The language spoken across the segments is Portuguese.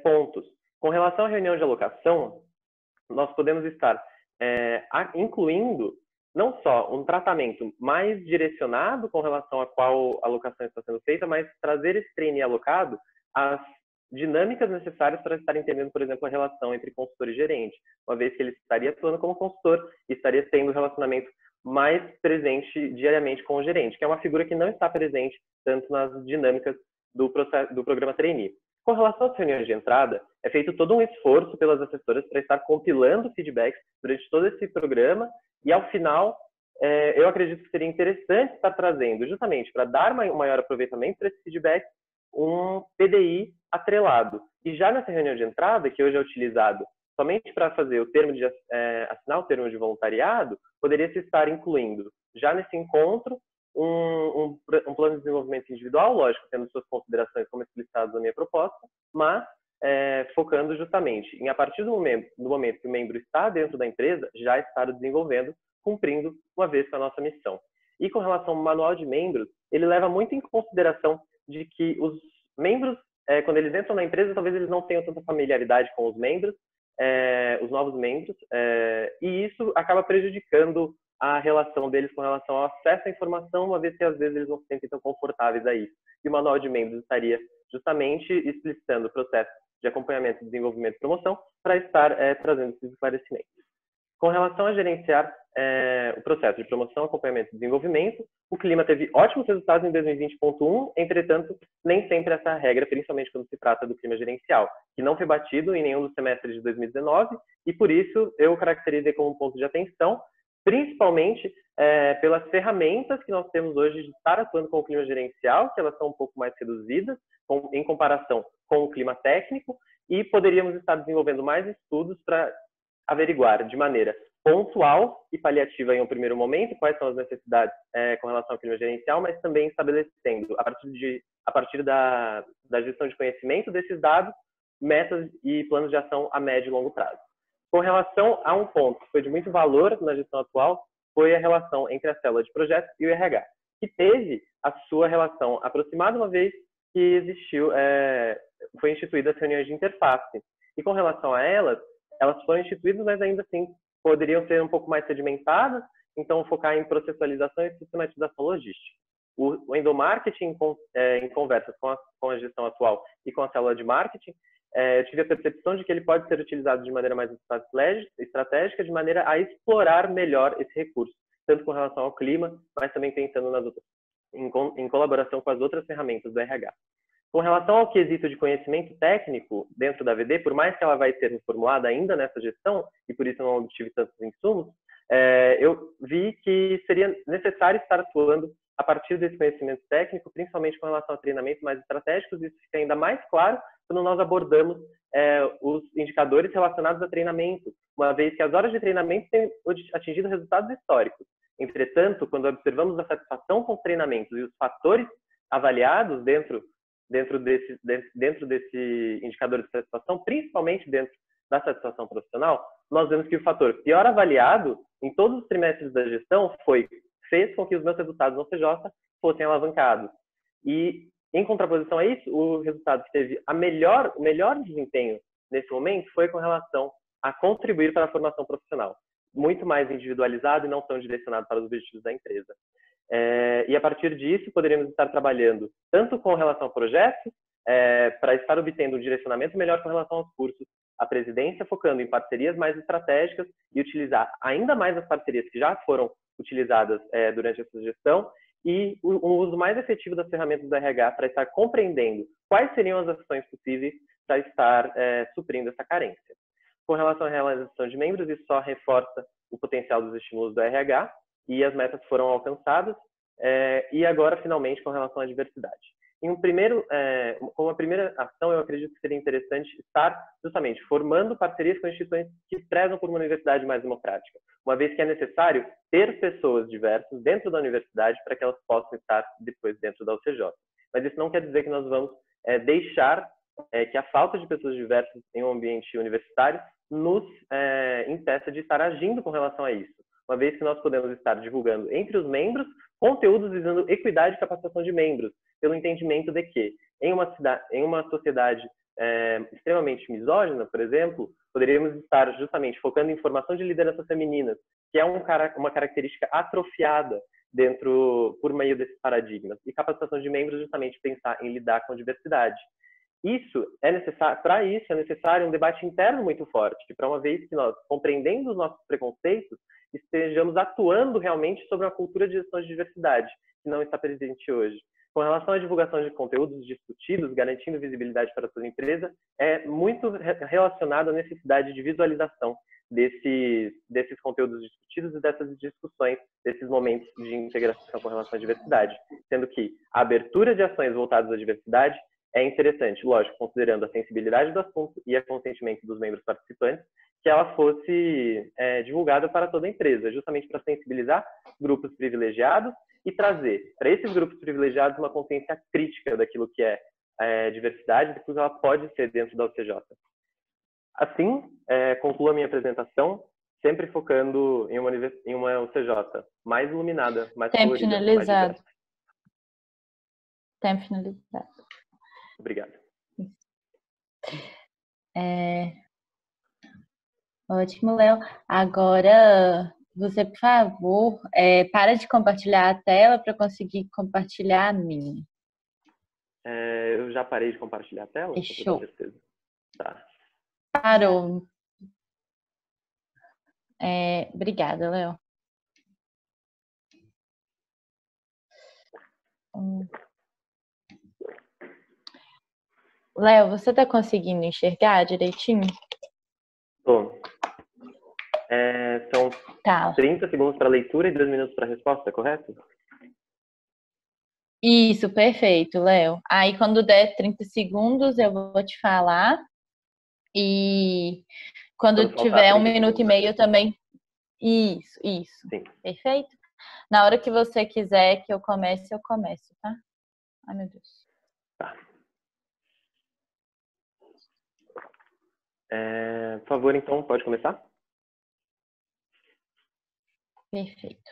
pontos. Com relação à reunião de alocação, nós podemos estar incluindo não só um tratamento mais direcionado com relação a qual alocação está sendo feita, mas trazer esse trainee alocado às dinâmicas necessárias para estar entendendo, por exemplo, a relação entre consultor e gerente, uma vez que ele estaria atuando como consultor e estaria tendo um relacionamento mais presente diariamente com o gerente, que é uma figura que não está presente tanto nas dinâmicas do programa trainee. Com relação às reuniões de entrada, é feito todo um esforço pelas assessoras para estar compilando feedbacks durante todo esse programa e, ao final, eu acredito que seria interessante estar trazendo, justamente para dar um maior aproveitamento para esse feedback, um PDI atrelado. E já nessa reunião de entrada, que hoje é utilizado somente para fazer o termo de assinar o termo de voluntariado, poderia-se estar incluindo, já nesse encontro, um plano de desenvolvimento individual, lógico, tendo suas considerações como explicitadas na minha proposta, mas focando justamente em, a partir do momento que o membro está dentro da empresa, já estar desenvolvendo, cumprindo uma vez com a nossa missão. E com relação ao manual de membros, ele leva muito em consideração de que os membros, quando eles entram na empresa, talvez eles não tenham tanta familiaridade com os membros, os novos membros, e isso acaba prejudicando a relação deles com relação ao acesso à informação, uma vez que às vezes eles não se sentem tão confortáveis a isso. E o manual de membros estaria justamente explicitando o processo de acompanhamento, desenvolvimento e promoção para estar trazendo esses esclarecimentos. Com relação a gerenciar o processo de promoção, acompanhamento e desenvolvimento, o Clima teve ótimos resultados em 2020.1, entretanto, nem sempre essa regra, principalmente quando se trata do clima gerencial, que não foi batido em nenhum dos semestres de 2019, e por isso eu caracterizei como um ponto de atenção, principalmente pelas ferramentas que nós temos hoje de estar atuando com o clima gerencial, que elas são um pouco mais reduzidas em comparação com o clima técnico, e poderíamos estar desenvolvendo mais estudos para averiguar de maneira pontual e paliativa em um primeiro momento quais são as necessidades com relação ao clima gerencial, mas também estabelecendo, a partir da gestão de conhecimento desses dados, metas e planos de ação a médio e longo prazo. Com relação a um ponto que foi de muito valor na gestão atual, foi a relação entre a célula de projetos e o RH, que teve a sua relação aproximada uma vez que existiu, foi instituída as reuniões de interface. E com relação a elas foram instituídas, mas ainda assim poderiam ser um pouco mais sedimentadas, então focar em processualização e sistematização logística. O endomarketing, em conversas com a gestão atual e com a célula de marketing, eu tive a percepção de que ele pode ser utilizado de maneira mais estratégica, de maneira a explorar melhor esse recurso, tanto com relação ao clima, mas também pensando nas outras, em colaboração com as outras ferramentas do RH. Com relação ao quesito de conhecimento técnico dentro da VD, por mais que ela vai ser reformulada ainda nessa gestão, e por isso eu não obtive tantos insumos, eu vi que seria necessário estar atuando a partir desse conhecimento técnico, principalmente com relação a treinamentos mais estratégicos. Isso fica ainda mais claro quando nós abordamos os indicadores relacionados a treinamento, uma vez que as horas de treinamento têm atingido resultados históricos. Entretanto, quando observamos a satisfação com os treinamentos e os fatores avaliados dentro desse indicador de satisfação, principalmente dentro da satisfação profissional, nós vemos que o fator pior avaliado em todos os trimestres da gestão fez com que os meus resultados no CJ fossem alavancados. E, em contraposição a isso, o resultado que teve o melhor desempenho nesse momento foi com relação a contribuir para a formação profissional, muito mais individualizado e não tão direcionado para os objetivos da empresa. E a partir disso, poderíamos estar trabalhando tanto com relação a projetos, para estar obtendo um direcionamento melhor com relação aos cursos, a presidência focando em parcerias mais estratégicas e utilizar ainda mais as parcerias que já foram utilizadas durante essa gestão e um uso mais efetivo das ferramentas do RH para estar compreendendo quais seriam as ações possíveis para estar suprindo essa carência. Com relação à realização de membros, isso só reforça o potencial dos estímulos do RH e as metas foram alcançadas. E agora, finalmente, com relação à diversidade. Como a primeira ação, eu acredito que seria interessante estar justamente formando parcerias com instituições que prezam por uma universidade mais democrática, uma vez que é necessário ter pessoas diversas dentro da universidade para que elas possam estar depois dentro da UCJ. Mas isso não quer dizer que nós vamos deixar que a falta de pessoas diversas em um ambiente universitário nos impeça de estar agindo com relação a isso, uma vez que nós podemos estar divulgando entre os membros conteúdos visando equidade e capacitação de membros, pelo entendimento de que, em uma sociedade extremamente misógina, por exemplo, poderíamos estar justamente focando em formação de lideranças femininas, que é uma característica atrofiada por meio desses paradigmas, e capacitação de membros justamente pensar em lidar com a diversidade. Para isso é necessário um debate interno muito forte, para uma vez que nós, compreendendo os nossos preconceitos, estejamos atuando realmente sobre uma cultura de gestão de diversidade, que não está presente hoje. Com relação à divulgação de conteúdos discutidos, garantindo visibilidade para toda empresa, é muito relacionado à necessidade de visualização desses conteúdos discutidos e dessas discussões, desses momentos de integração com relação à diversidade. Sendo que a abertura de ações voltadas à diversidade é interessante, lógico, considerando a sensibilidade do assunto e o consentimento dos membros participantes, que ela fosse divulgada para toda a empresa, justamente para sensibilizar grupos privilegiados e trazer para esses grupos privilegiados uma consciência crítica daquilo que é diversidade, daquilo que ela pode ser dentro da UCJ. Assim, concluo a minha apresentação, sempre focando em uma UCJ mais iluminada, mais colorida, mais diversa. Tempo finalizado. Obrigado. Ótimo, Léo. Agora, você, por favor, para de compartilhar a tela para conseguir compartilhar a minha. Eu já parei de compartilhar a tela? Fechou. Com certeza. Tá. Parou. Obrigada, Léo. Léo, você está conseguindo enxergar direitinho? Tô. São 30 segundos para leitura e 2 minutos para resposta, correto? Isso, perfeito, Léo. Aí, quando der 30 segundos, eu vou te falar. E quando tiver 1 minuto e meio também. Isso. Sim. Perfeito? Na hora que você quiser que eu comece, tá? Ai, meu Deus. Tá. Por favor, então, pode começar? Perfeito.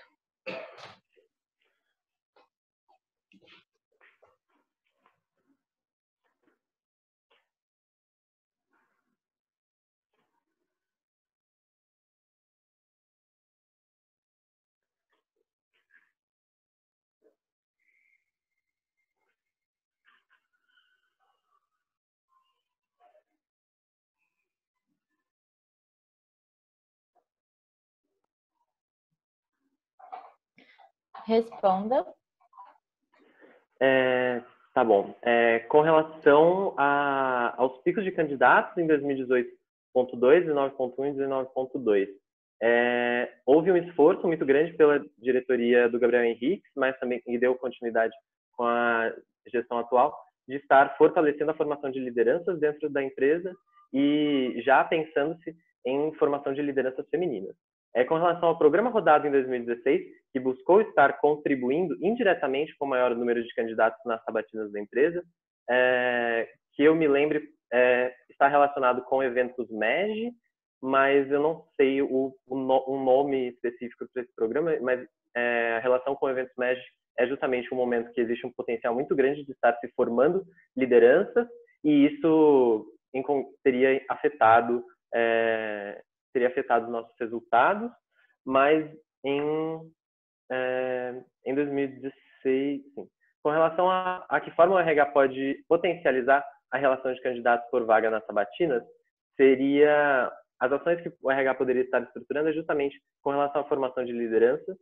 Responda. Tá bom. Com relação aos picos de candidatos em 2018.2, 19.1 e 19.2, houve um esforço muito grande pela diretoria do Gabriel Henriques, mas também que deu continuidade com a gestão atual, de estar fortalecendo a formação de lideranças dentro da empresa e já pensando-se em formação de lideranças femininas. Com relação ao programa rodado em 2016, que buscou estar contribuindo indiretamente com o maior número de candidatos nas sabatinas da empresa, que eu me lembre, está relacionado com eventos MEG, mas eu não sei um nome específico para esse programa, mas a relação com eventos MEG é justamente um momento que existe um potencial muito grande de estar se formando lideranças, e isso teria afetado os nossos resultados, mas em 2016, sim. Com relação a que forma o RH pode potencializar a relação de candidatos por vaga nas sabatinas, seria as ações que o RH poderia estar estruturando justamente com relação à formação de liderança,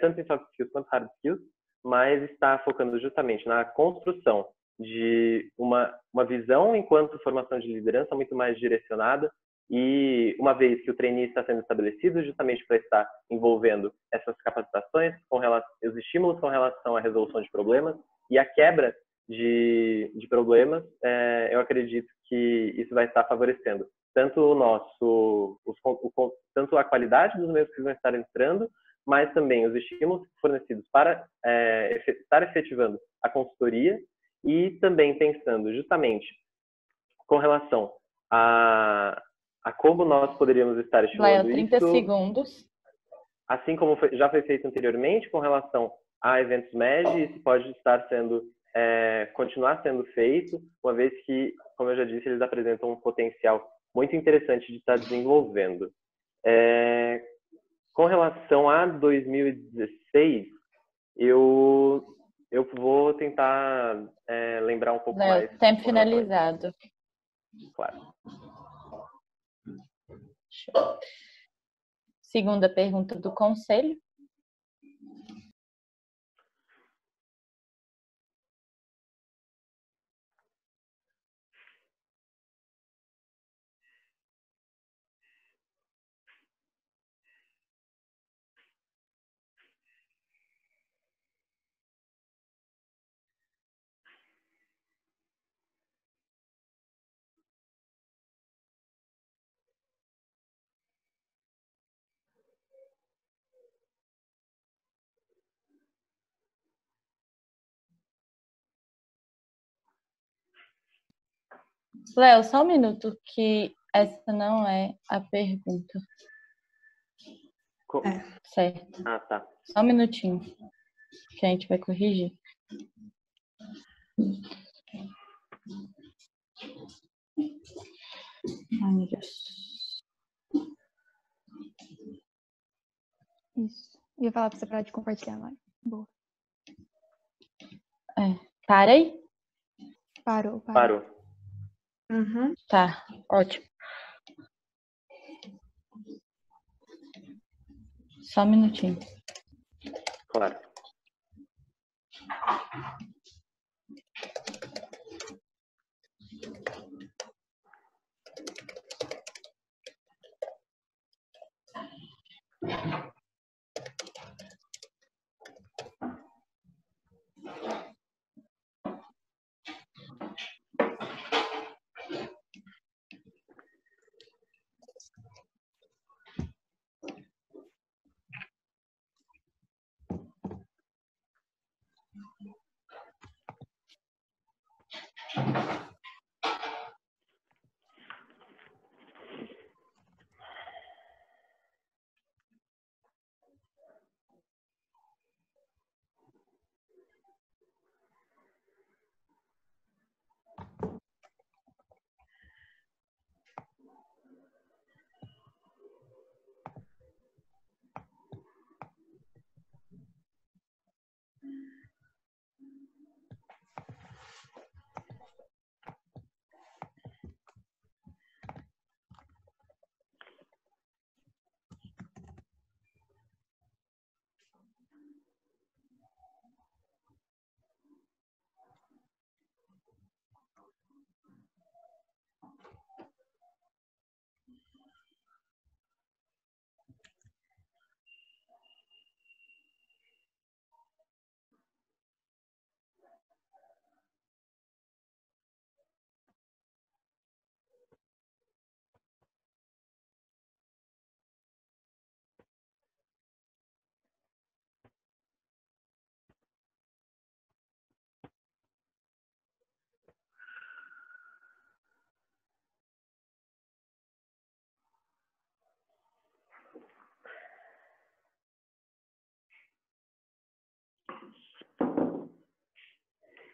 tanto em soft skills quanto hard skills, mas está focando justamente na construção de uma visão enquanto formação de liderança muito mais direcionada, e uma vez que o trainee está sendo estabelecido, justamente para estar envolvendo essas capacitações, os estímulos com relação à resolução de problemas e a quebra de problemas, eu acredito que isso vai estar favorecendo tanto tanto a qualidade dos meios que vão estar entrando, mas também os estímulos fornecidos para estar efetivando a consultoria, e também pensando justamente com relação a como nós poderíamos estar estimulando 30 segundos. Assim como já foi feito anteriormente com relação a eventos MEG, isso pode estar sendo continuar sendo feito, uma vez que, como eu já disse, eles apresentam um potencial muito interessante de estar desenvolvendo. Com relação a 2016, eu vou tentar lembrar um pouco mais. Tempo finalizado. Claro. Segunda pergunta do conselho. Léo, só um minuto, que essa não é a pergunta. Certo. Ah, tá. Só um minutinho, que a gente vai corrigir. Ai, meu Deus. Isso. Eu ia falar pra você parar de compartilhar lá. Boa. Para aí? Parou. Uhum. Tá, ótimo. Só um minutinho. Claro.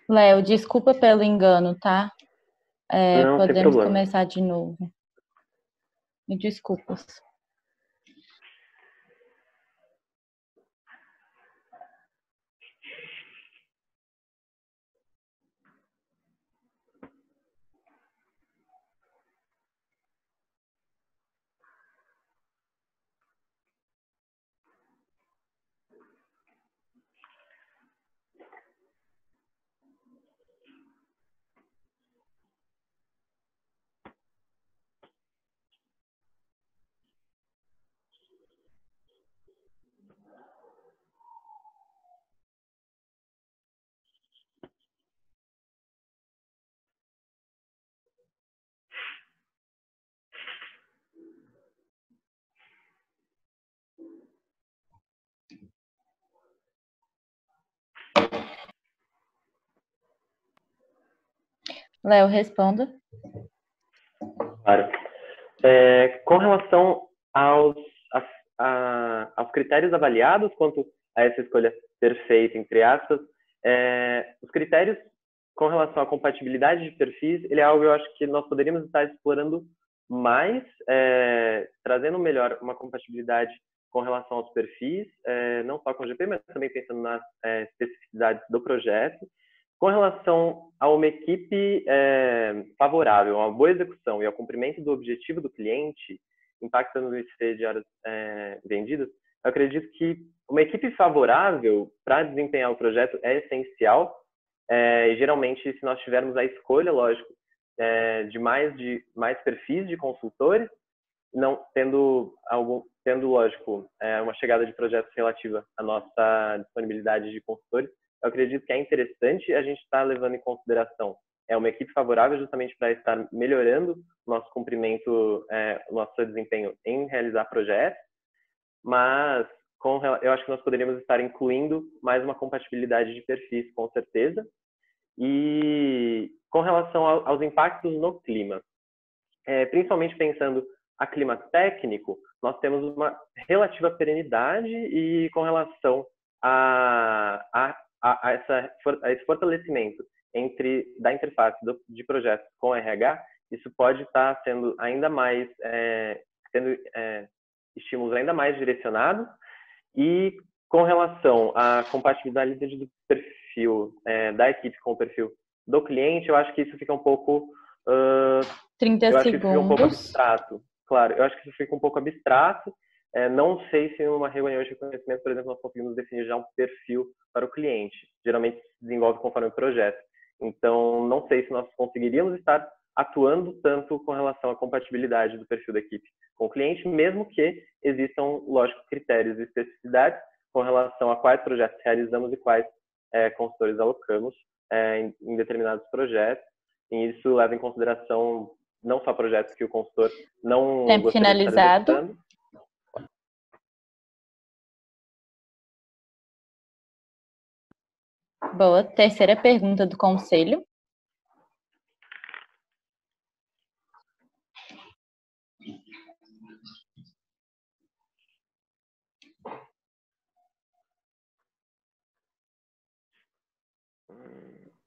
Léo, desculpa pelo engano, tá? Não tem Podemos problema. começar de novo. Me desculpas. Léo, responda. Claro. Com relação aos critérios avaliados quanto a essa escolha perfeita, entre aspas, os critérios com relação à compatibilidade de perfis, ele é algo que eu acho que nós poderíamos estar explorando mais, trazendo melhor uma compatibilidade com relação aos perfis, não só com o GP, mas também pensando nas especificidades do projeto. Com relação a uma equipe favorável, a uma boa execução e ao cumprimento do objetivo do cliente, impactando no IC de horas vendidas, eu acredito que uma equipe favorável para desempenhar o projeto é essencial. E geralmente, se nós tivermos a escolha, lógico, de mais perfis de consultores, não tendo lógico, uma chegada de projetos relativa à nossa disponibilidade de consultores, eu acredito que é interessante a gente estar levando em consideração uma equipe favorável justamente para estar melhorando o nosso cumprimento, o nosso desempenho em realizar projetos, mas eu acho que nós poderíamos estar incluindo mais uma compatibilidade de perfis, com certeza. E com relação aos impactos no clima, principalmente pensando a clima técnico, nós temos uma relativa perenidade e com relação a esse fortalecimento da interface de projetos com RH, isso pode estar sendo ainda mais, tendo estímulos ainda mais direcionados. E com relação à compatibilidade do perfil da equipe com o perfil do cliente, eu acho que isso fica um pouco 30 eu acho que isso fica um pouco segundos. abstrato. Claro, eu acho que isso fica um pouco abstrato. Não sei se em uma reunião de reconhecimento, por exemplo, nós conseguimos definir já um perfil para o cliente. Geralmente se desenvolve conforme o projeto. Então, não sei se nós conseguiríamos estar atuando tanto com relação à compatibilidade do perfil da equipe com o cliente, mesmo que existam, lógico, critérios e especificidades com relação a quais projetos realizamos e quais consultores alocamos em determinados projetos. E isso leva em consideração não só projetos que o consultor não Tempo gostaria de estar finalizado. executando. Boa. Terceira pergunta do conselho.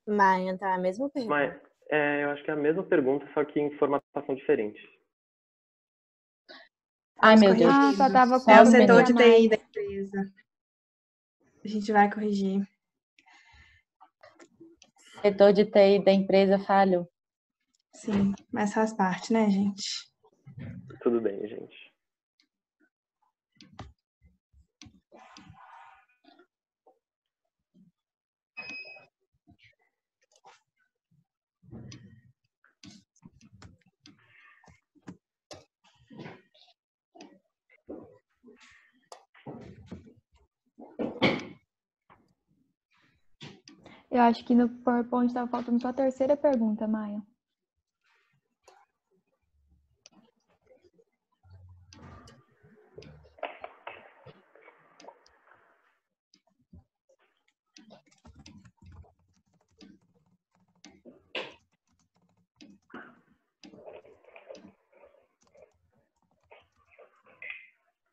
Maia, tá a mesma pergunta. Mas eu acho que é a mesma pergunta, só que em formatação diferente. Ai, meu Deus. Ah, só tava É o com setor a de mais. TI da empresa. A gente vai corrigir. Setor de TI da empresa falhou. Sim, mas faz parte, né, gente? Tudo bem, gente. Eu acho que no PowerPoint estava faltando só a terceira pergunta, Maia.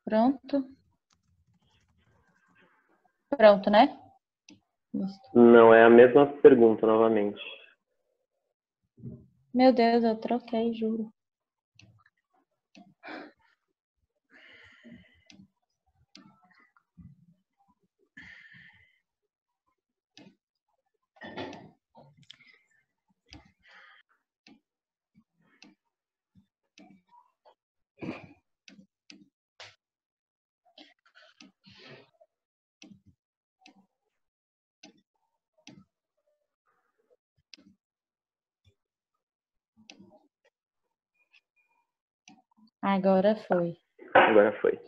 Pronto? Pronto, né? Não, é a mesma pergunta novamente. Meu Deus, eu troquei, juro. Agora foi. Agora foi.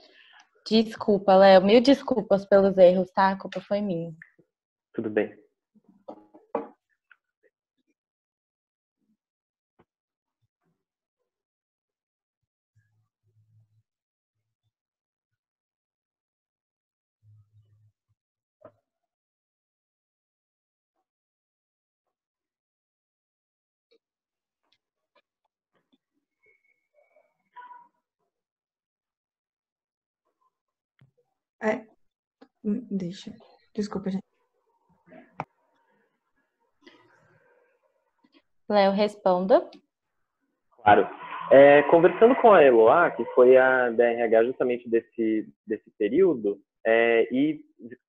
Desculpa, Léo. Mil desculpas pelos erros, tá? A culpa foi minha. Tudo bem. Deixa. Desculpa, gente. Léo, responda. Claro. Conversando com a Eloá, que foi a DRH justamente desse período, e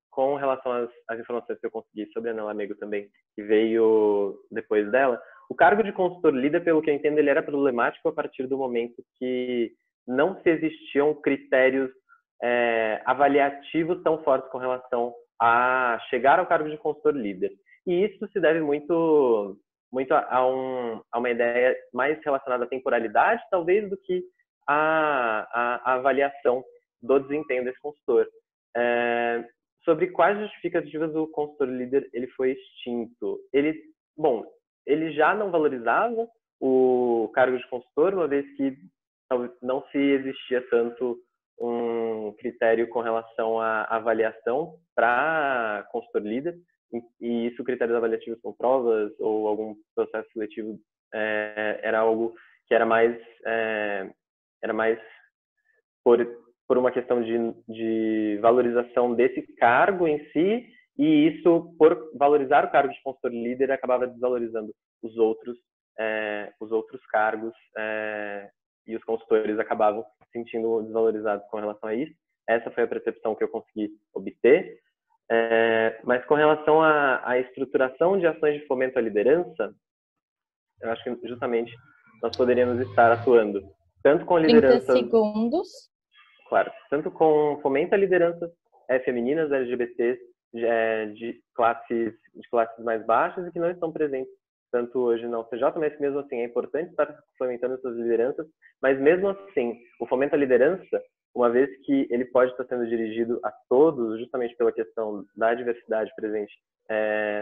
com relação às informações que eu consegui sobre a Ana Lamego também, que veio depois dela, o cargo de consultor líder, pelo que eu entendo, ele era problemático a partir do momento que não se existiam critérios avaliativos tão fortes com relação a chegar ao cargo de consultor líder. E isso se deve muito a uma ideia mais relacionada à temporalidade, talvez, do que a avaliação do desempenho desse consultor. Sobre quais justificativas o consultor líder ele foi extinto? Ele já não valorizava o cargo de consultor, uma vez que não se existia tanto um critério com relação à avaliação para consultor líder, e isso, critérios avaliativos com provas ou algum processo seletivo, era algo que era mais por uma questão de valorização desse cargo em si, e isso, por valorizar o cargo de consultor líder, acabava desvalorizando os outros cargos, e os consultores acabavam se sentindo desvalorizados com relação a isso. Essa foi a percepção que eu consegui obter. Mas com relação à estruturação de ações de fomento à liderança, eu acho que justamente nós poderíamos estar atuando tanto com lideranças... 30 segundos. Claro, tanto com fomento à lideranças femininas, LGBTs, de classes mais baixas e que não estão presentes tanto hoje na UFRJ, mas mesmo assim é importante estar fomentando essas lideranças, mas mesmo assim, o fomento à liderança, uma vez que ele pode estar sendo dirigido a todos, justamente pela questão da diversidade presente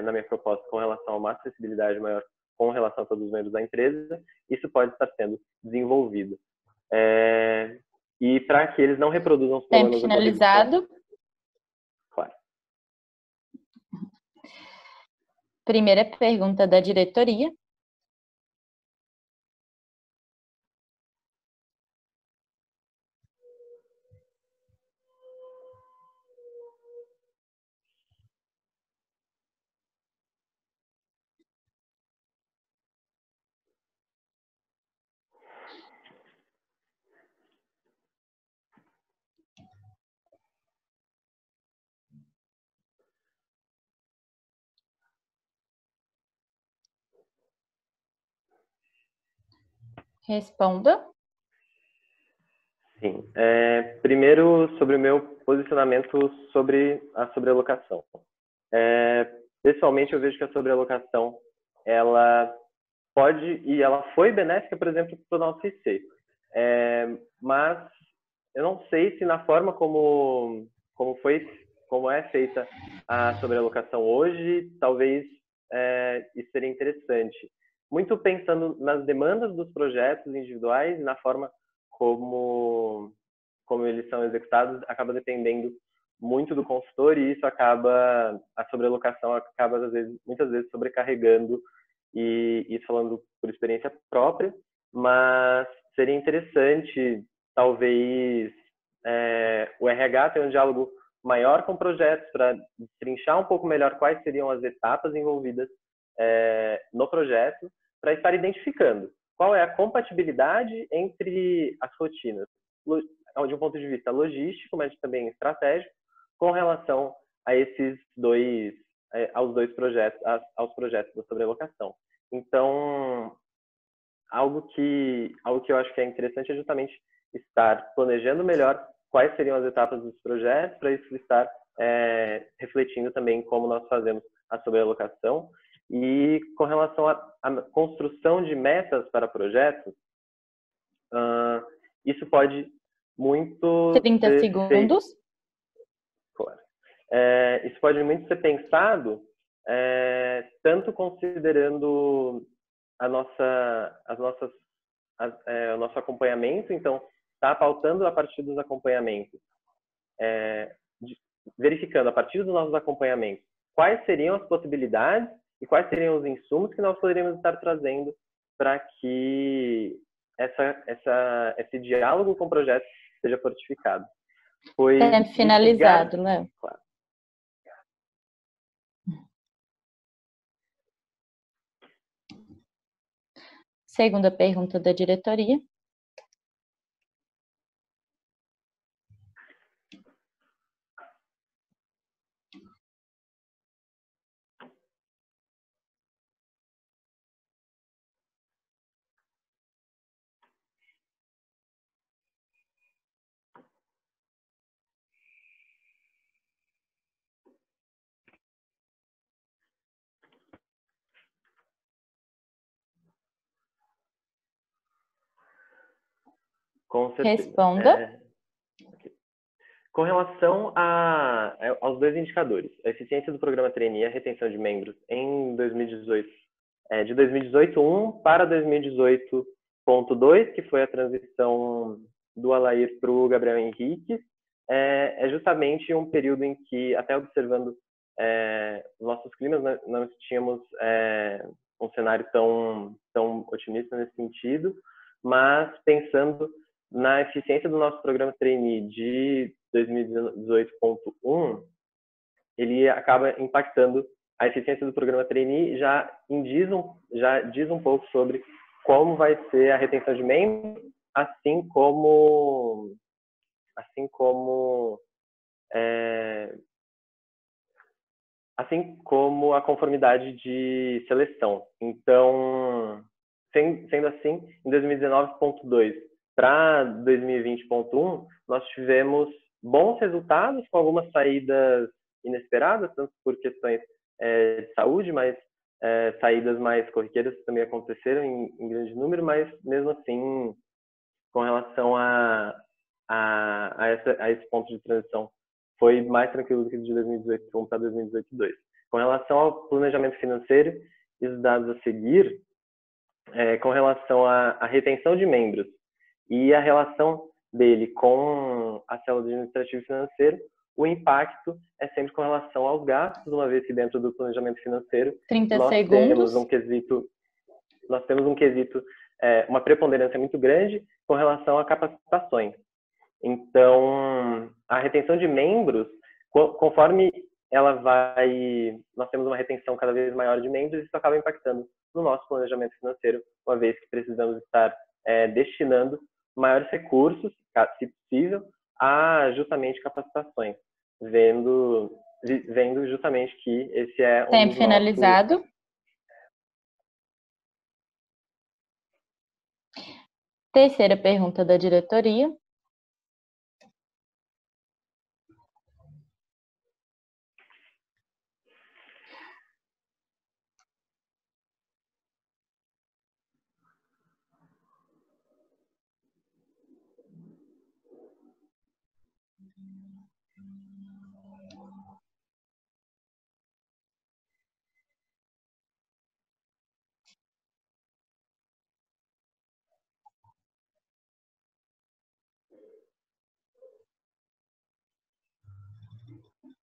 na minha proposta com relação a uma acessibilidade maior com relação a todos os membros da empresa, isso pode estar sendo desenvolvido. E para que eles não reproduzam os problemas Tempo finalizado. Claro. Primeira pergunta da diretoria. Responda. Sim. Primeiro, sobre o meu posicionamento sobre a sobrealocação. Pessoalmente, eu vejo que a sobrealocação, ela pode, e ela foi benéfica, por exemplo, para o nosso IC. Mas eu não sei se na forma como é feita a sobrealocação hoje, talvez isso seria interessante. Muito pensando nas demandas dos projetos individuais e na forma como eles são executados, acaba dependendo muito do consultor, e isso a sobrealocação acaba muitas vezes sobrecarregando, e isso falando por experiência própria, mas seria interessante, talvez, o RH ter um diálogo maior com projetos para destrinchar um pouco melhor quais seriam as etapas envolvidas no projeto, para estar identificando qual é a compatibilidade entre as rotinas, de um ponto de vista logístico, mas também estratégico, com relação a aos projetos da sobrealocação. Então, algo que eu acho que é interessante é justamente estar planejando melhor quais seriam as etapas dos projetos, para isso estar refletindo também como nós fazemos a sobrealocação. E com relação à construção de metas para projetos, isso pode muito 30 segundos. Claro. Isso pode muito ser pensado, tanto considerando o nosso acompanhamento, então, está pautando a partir dos acompanhamentos, verificando a partir dos nossos acompanhamentos quais seriam as possibilidades e quais seriam os insumos que nós poderíamos estar trazendo para que esse diálogo com o projeto seja fortificado. Tempo finalizado, Léo. Claro. Segunda pergunta da diretoria. Com certeza. Responda. Com relação aos dois indicadores, a eficiência do programa Trainee e a retenção de membros em 2018, de 2018.1 para 2018.2, que foi a transição do Alair para o Gabriel Henrique, é justamente um período em que, até observando nossos climas, não tínhamos um cenário tão otimista nesse sentido, mas pensando na eficiência do nosso programa Trainee de 2018.1, ele acaba impactando a eficiência do programa Trainee, já diz um pouco sobre como vai ser a retenção de membros, assim como a conformidade de seleção. Então, sendo assim, em 2019.2 para 2020.1, nós tivemos bons resultados, com algumas saídas inesperadas, tanto por questões de saúde, mas saídas mais corriqueiras também aconteceram em grande número, mas mesmo assim, com relação a esse ponto de transição, foi mais tranquilo do que de 2018.1 para 2018.2. Com relação ao planejamento financeiro e os dados a seguir, com relação à retenção de membros e a relação dele com a célula de administrativo e financeiro, o impacto é sempre com relação aos gastos, uma vez que dentro do planejamento financeiro 30 nós segundos. temos um quesito, uma preponderância muito grande com relação a capacitações. Então, a retenção de membros, conforme nós temos uma retenção cada vez maior de membros, isso acaba impactando no nosso planejamento financeiro, uma vez que precisamos estar destinando maiores recursos, se possível, a justamente capacitações, vendo justamente que esse é Tempo finalizado. Terceira pergunta da diretoria.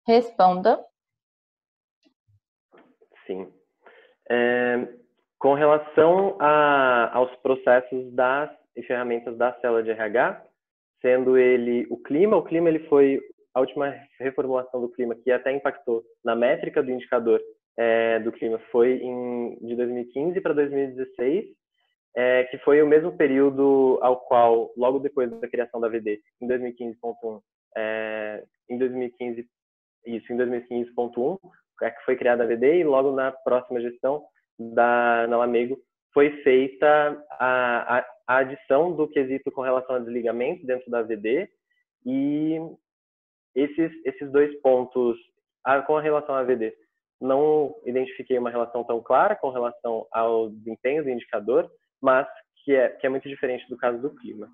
Responda. Sim. Com relação aos processos e ferramentas da célula de RH, sendo ele o clima ele foi a última reformulação do clima, que até impactou na métrica do indicador do clima, foi de 2015 para 2016, que foi o mesmo período ao qual, logo depois da criação da VD, em 2015.1, em 2015.1, que foi criada a VD, e logo na próxima gestão na Lamego foi feita a adição do quesito com relação a desligamento dentro da VD, e esses dois pontos, com a relação à VD, não identifiquei uma relação tão clara com relação ao desempenho do indicador, mas que é muito diferente do caso do clima.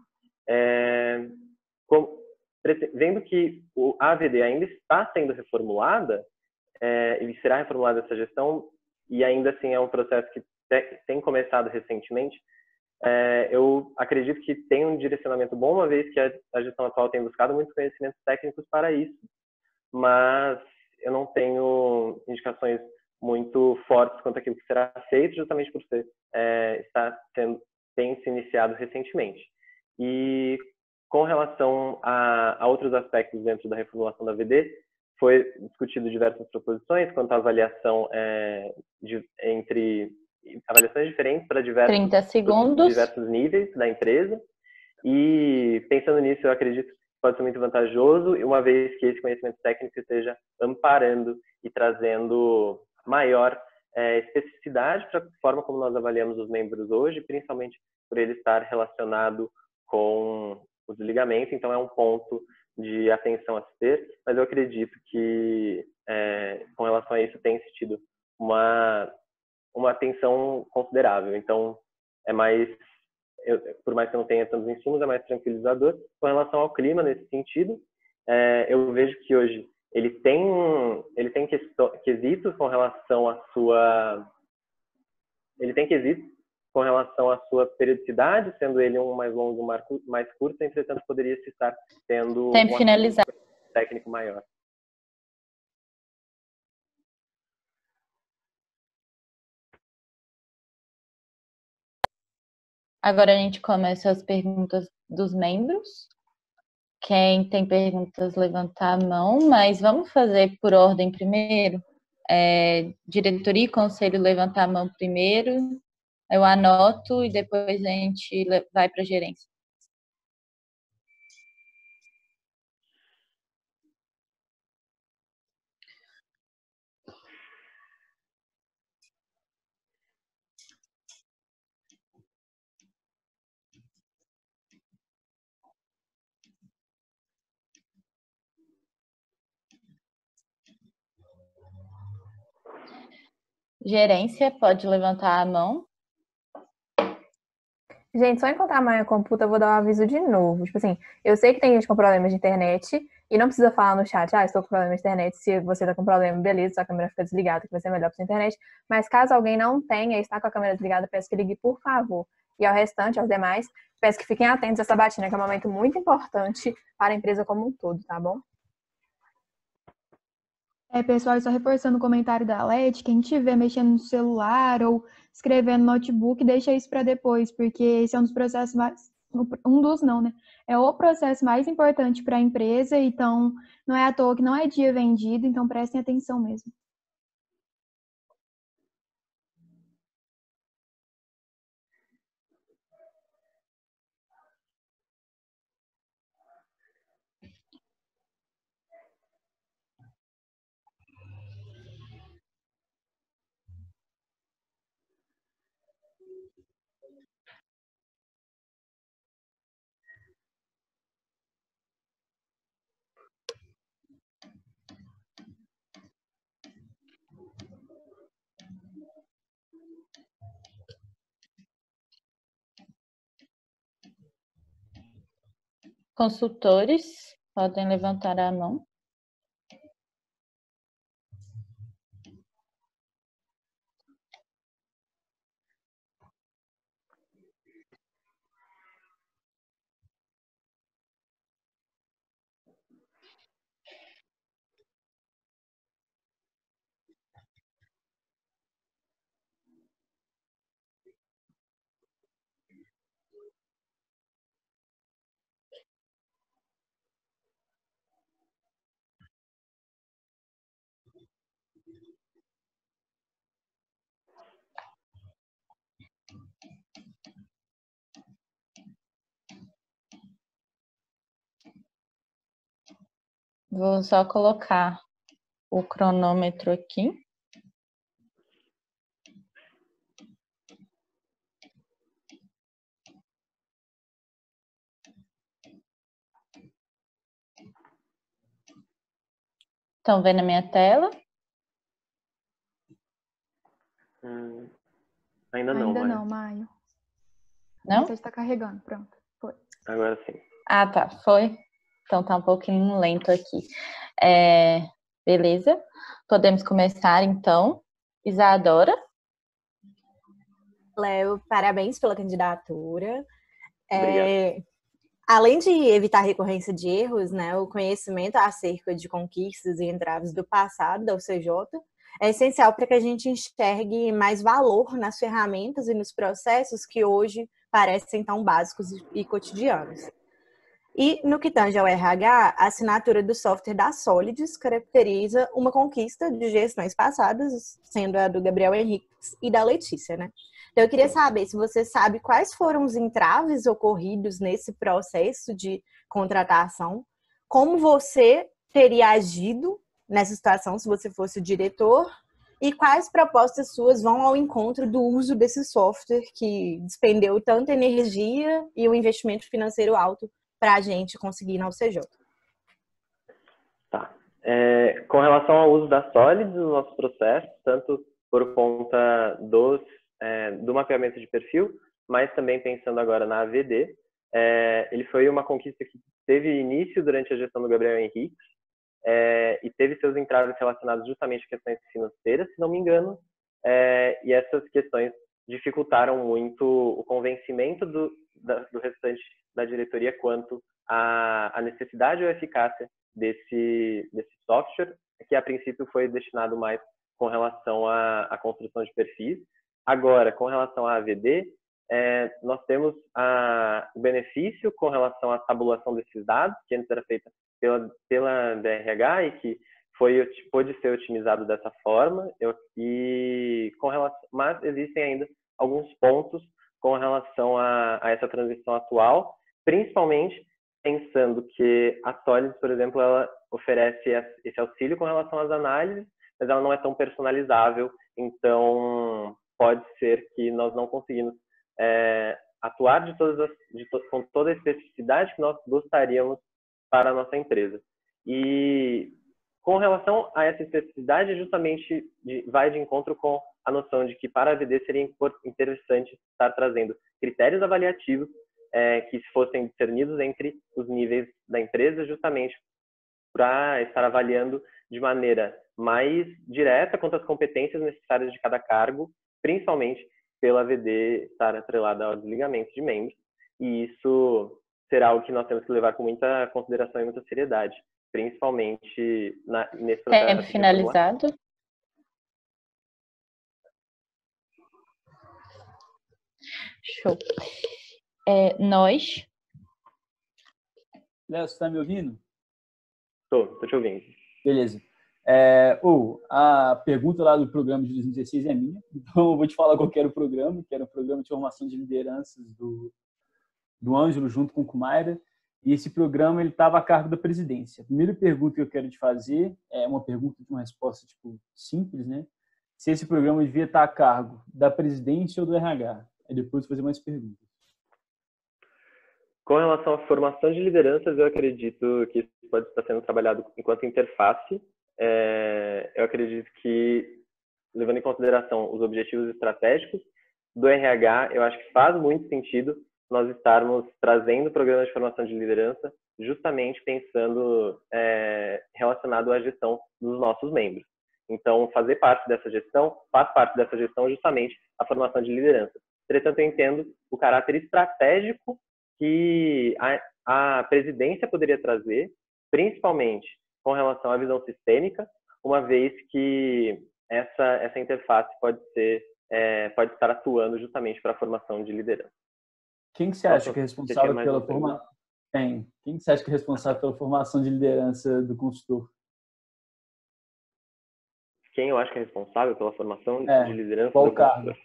Vendo que a AVD ainda está sendo reformulada, e será reformulada essa gestão, e ainda assim é um processo que tem começado recentemente, eu acredito que tem um direcionamento bom, uma vez que a gestão atual tem buscado muitos conhecimentos técnicos para isso, mas eu não tenho indicações muito fortes quanto àquilo que será feito, justamente por tem se iniciado recentemente. E com relação a outros aspectos dentro da reformulação da VD, foi discutido diversas proposições quanto à avaliação entre avaliações diferentes para 30 segundos. diversos níveis da empresa. E pensando nisso, eu acredito que pode ser muito vantajoso, uma vez que esse conhecimento técnico esteja amparando e trazendo maior especificidade para a forma como nós avaliamos os membros hoje, principalmente por ele estar relacionado com o desligamento. Então, é um ponto de atenção a se ter, mas eu acredito que, com relação a isso, tem existido uma atenção considerável. Então, é mais, por mais que eu não tenha tantos insumos, é mais tranquilizador. Com relação ao clima, nesse sentido, eu vejo que hoje ele tem quesitos com relação à sua... Ele tem quesitos com relação à sua periodicidade, sendo ele um mais longo, um mais curto, entretanto, poderia se estar tendo Tempo finalizado. Técnico maior. Agora a gente começa as perguntas dos membros. Quem tem perguntas, levantar a mão, mas vamos fazer por ordem primeiro. Diretoria e conselho, levantar a mão primeiro. Eu anoto e depois a gente vai para a gerência. Gerência, pode levantar a mão. Gente, só enquanto amanhã computa, eu vou dar um aviso de novo. Tipo assim, eu sei que tem gente com problema de internet e não precisa falar no chat, estou com problema de internet. Se você tá com problema, beleza, sua câmera fica desligada, que vai ser melhor pra sua internet. Mas caso alguém não tenha e está com a câmera desligada, peço que ligue, por favor. E ao restante, aos demais, peço que fiquem atentos a essa batina, que é um momento muito importante para a empresa como um todo, tá bom? Pessoal, só reforçando o comentário da Leti, quem estiver mexendo no celular ou escrevendo no notebook, deixa isso para depois, porque esse é um dos processos mais... não, né? É o processo mais importante para a empresa, então não é à toa que não é dia vendido, então prestem atenção mesmo. Consultores, podem levantar a mão. Vou só colocar o cronômetro aqui. Estão vendo a minha tela? Ainda não, Maio. Não? Você está carregando, pronto. Foi. Agora sim. Ah, tá. Foi? Então tá um pouquinho lento aqui. Beleza. Podemos começar, então. Isadora. Léo, parabéns pela candidatura. Obrigado. Além de evitar a recorrência de erros, né, o conhecimento acerca de conquistas e entraves do passado da UCJ é essencial para que a gente enxergue mais valor nas ferramentas e nos processos que hoje parecem tão básicos e cotidianos. E no que tange ao RH, a assinatura do software da Solids caracteriza uma conquista de gestões passadas, sendo a do Gabriel Henriques e da Letícia, né? Então, eu queria saber se você sabe quais foram os entraves ocorridos nesse processo de contratação, como você teria agido nessa situação se você fosse o diretor e quais propostas suas vão ao encontro do uso desse software que despendeu tanta energia e um investimento financeiro alto para a gente conseguir ir na UCJ. Tá. Com relação ao uso da Solids nos nossos processos, tanto por conta do mapeamento de perfil, mas também pensando agora na AVD, ele foi uma conquista que teve início durante a gestão do Gabriel Henrique e teve seus entraves relacionados justamente a questões financeiras, se não me engano, e essas questões dificultaram muito o convencimento do restante da diretoria quanto à necessidade ou eficácia desse software, que a princípio foi destinado mais com relação à construção de perfis. Agora, com relação à AVD, nós temos o benefício com relação à tabulação desses dados, que antes era feita pela DRH e que pôde ser otimizado dessa forma, mas existem ainda alguns pontos com relação a essa transição atual, principalmente pensando que a Solids, por exemplo, ela oferece esse auxílio com relação às análises, mas ela não é tão personalizável, então pode ser que nós não conseguimos atuar com toda a especificidade que nós gostaríamos para a nossa empresa. E com relação a essa especificidade, justamente vai de encontro com a noção de que para a AVD seria interessante estar trazendo critérios avaliativos que fossem discernidos entre os níveis da empresa, justamente para estar avaliando de maneira mais direta quanto às competências necessárias de cada cargo, principalmente pela AVD estar atrelada ao desligamento de membros. E isso será algo que nós temos que levar com muita consideração e muita seriedade, principalmente nesse processo. Tempo finalizado. Show. Nós. Léo, você está me ouvindo? Tô te ouvindo. Beleza. A pergunta lá do programa de 2016 é minha, então eu vou te falar qual era o programa, que era o programa de formação de lideranças do Ângelo junto com o Kumaira, e esse programa ele estava a cargo da presidência. A primeira pergunta que eu quero te fazer é uma pergunta de uma resposta simples, né? Se esse programa devia estar a cargo da presidência ou do RH. Aí depois fazer mais perguntas. Com relação à formação de lideranças, eu acredito que isso pode estar sendo trabalhado enquanto interface. Eu acredito que, levando em consideração os objetivos estratégicos do RH, eu acho que faz muito sentido nós estarmos trazendo programas de formação de liderança justamente pensando relacionado à gestão dos nossos membros. Então, faz parte dessa gestão justamente a formação de liderança. Entretanto, eu entendo o caráter estratégico que a presidência poderia trazer, principalmente com relação à visão sistêmica, uma vez que essa interface pode estar atuando justamente para a formação de liderança. Quem que você acha que é responsável pela formação? Quem que você acha que é responsável pela formação de liderança do consultor? Quem eu acho que é responsável pela formação de liderança do consultor?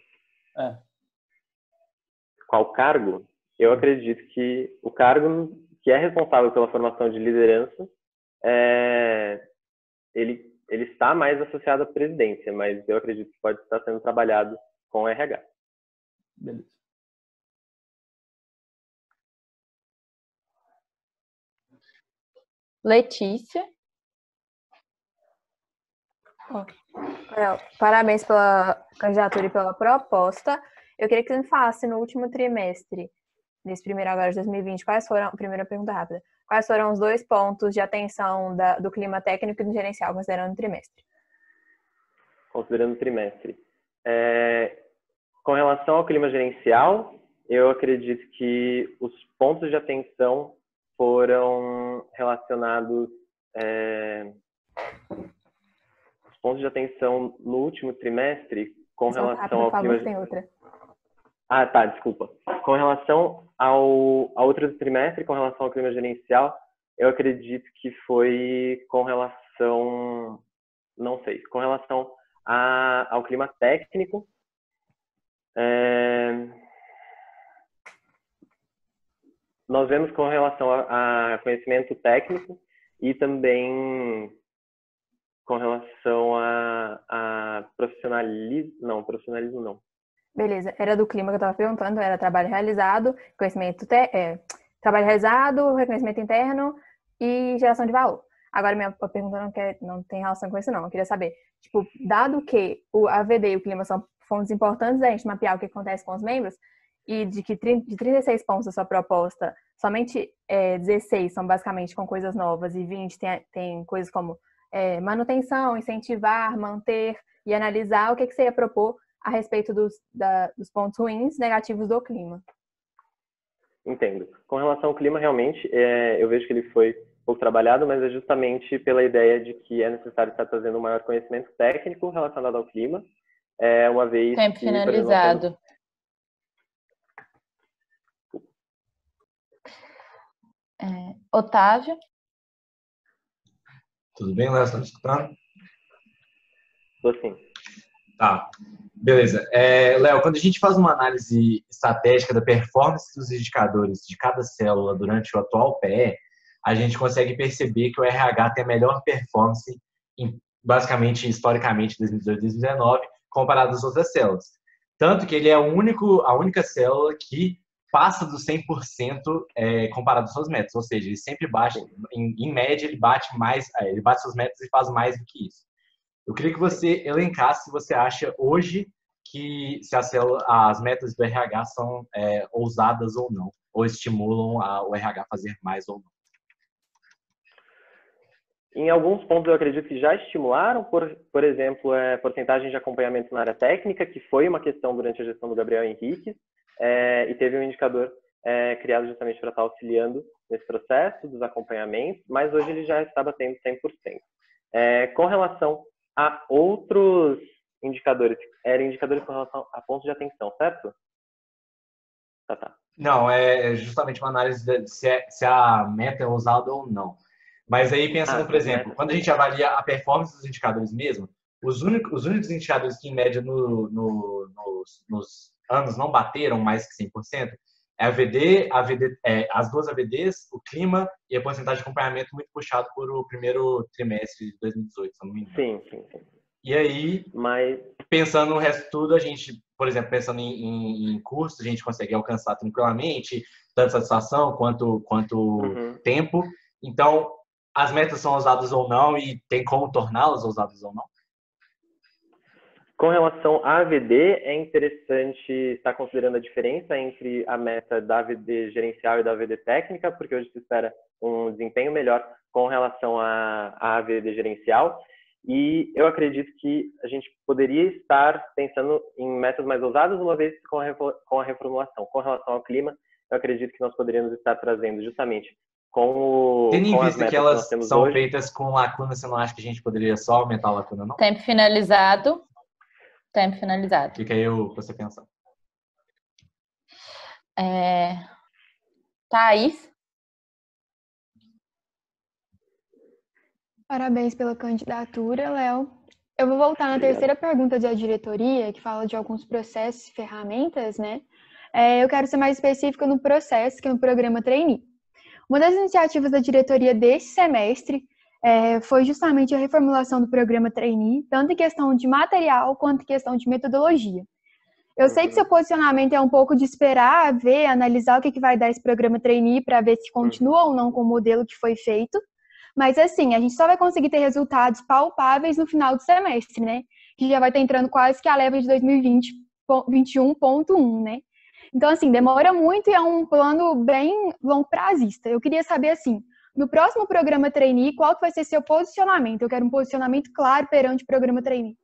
Qual cargo? Eu acredito que o cargo que é responsável pela formação de liderança, ele está mais associado à presidência, mas eu acredito que pode estar sendo trabalhado com o RH. Beleza. Letícia. Parabéns pela candidatura e pela proposta. Eu queria que você me falasse no último trimestre, nesse primeiro agora de 2020, primeira pergunta rápida, quais foram os 2 pontos de atenção do clima técnico e do gerencial, considerando o trimestre? Considerando o trimestre. Com relação ao clima gerencial, eu acredito que os pontos de atenção foram relacionados... os pontos de atenção no último trimestre, com relação ao clima... Tem outra. Ah, tá, desculpa. Com relação ao outro trimestre, com relação ao clima gerencial, eu acredito que foi com relação, não sei, com relação ao clima técnico. Nós vemos com relação a conhecimento técnico e também com relação a profissionalismo. Não, profissionalismo não. Beleza, era do clima que eu estava perguntando, era trabalho realizado, trabalho realizado, reconhecimento interno e geração de valor. Agora, minha pergunta não tem relação com isso, não. Eu queria saber, tipo, dado que o AVD e o clima são fontes importantes da gente mapear o que acontece com os membros, e de que de 36 pontos da sua proposta, somente 16 são basicamente com coisas novas e 20 tem coisas como manutenção, incentivar, manter e analisar o que você ia propor a respeito dos pontos ruins, negativos do clima. Entendo. Com relação ao clima, realmente, eu vejo que ele foi pouco trabalhado, mas é justamente pela ideia de que é necessário estar trazendo um maior conhecimento técnico relacionado ao clima, uma vez Tempo que, finalizado. Otávio? Tudo bem, Léo? Está me escutando? Estou sim. Tá, beleza. Léo, quando a gente faz uma análise estratégica da performance dos indicadores de cada célula durante o atual PE, a gente consegue perceber que o RH tem a melhor performance, basicamente, historicamente, 2018 e 2019, comparado às outras células. Tanto que ele é a única célula que passa dos 100% comparado às suas metas, ou seja, ele sempre bate, em média, ele bate suas metas e faz mais do que isso. Eu queria que você elencasse se você acha hoje que se as metas do RH são ousadas ou não, ou estimulam o RH a fazer mais ou não. Em alguns pontos eu acredito que já estimularam, por exemplo, porcentagem de acompanhamento na área técnica, que foi uma questão durante a gestão do Gabriel Henrique, e teve um indicador criado justamente para estar auxiliando nesse processo dos acompanhamentos, mas hoje ele já está batendo 100%. Com relação a outros indicadores, eram indicadores com relação a pontos de atenção, certo? Tá. Não, é justamente uma análise de se a meta é ousada ou não. Mas aí, pensando, por exemplo, quando a gente avalia a performance dos indicadores mesmo, os únicos indicadores que, em média, nos anos não bateram mais que 100%, é a AVD, as duas AVDs, o clima e a porcentagem de acompanhamento muito puxado por o primeiro trimestre de 2018, se não me engano. Sim. E aí, pensando no resto de tudo, a gente, por exemplo, pensando em cursos, a gente consegue alcançar tranquilamente, tanto satisfação quanto tempo. Então, as metas são ousadas ou não e tem como torná-las ousadas ou não? Com relação à AVD, é interessante estar considerando a diferença entre a meta da AVD gerencial e da AVD técnica, porque hoje se espera um desempenho melhor com relação à AVD gerencial. E eu acredito que a gente poderia estar pensando em metas mais ousadas, uma vez com a reformulação. Com relação ao clima, eu acredito que nós poderíamos estar trazendo justamente tendo em vista que elas são hoje feitas com lacuna, você não acha que a gente poderia só aumentar a lacuna, não? Tempo finalizado. Fica aí você pensar. Thaís? Parabéns pela candidatura, Léo. Eu vou voltar na terceira pergunta da diretoria, que fala de alguns processos e ferramentas, né? Eu quero ser mais específica no processo, que é no programa Trainee. Uma das iniciativas da diretoria desse semestre foi justamente a reformulação do programa Trainee, tanto em questão de material quanto em questão de metodologia. Eu sei que seu posicionamento é um pouco de esperar, ver, analisar o que vai dar esse programa Trainee para ver se continua ou não com o modelo que foi feito. Mas, assim, a gente só vai conseguir ter resultados palpáveis no final do semestre, né? Que já vai estar entrando quase que a leva de 2021.1, né? Então, assim, demora muito e é um plano bem longo prazista. Eu queria saber, assim, no próximo programa Trainee, qual que vai ser seu posicionamento? Eu quero um posicionamento claro perante o programa Trainee.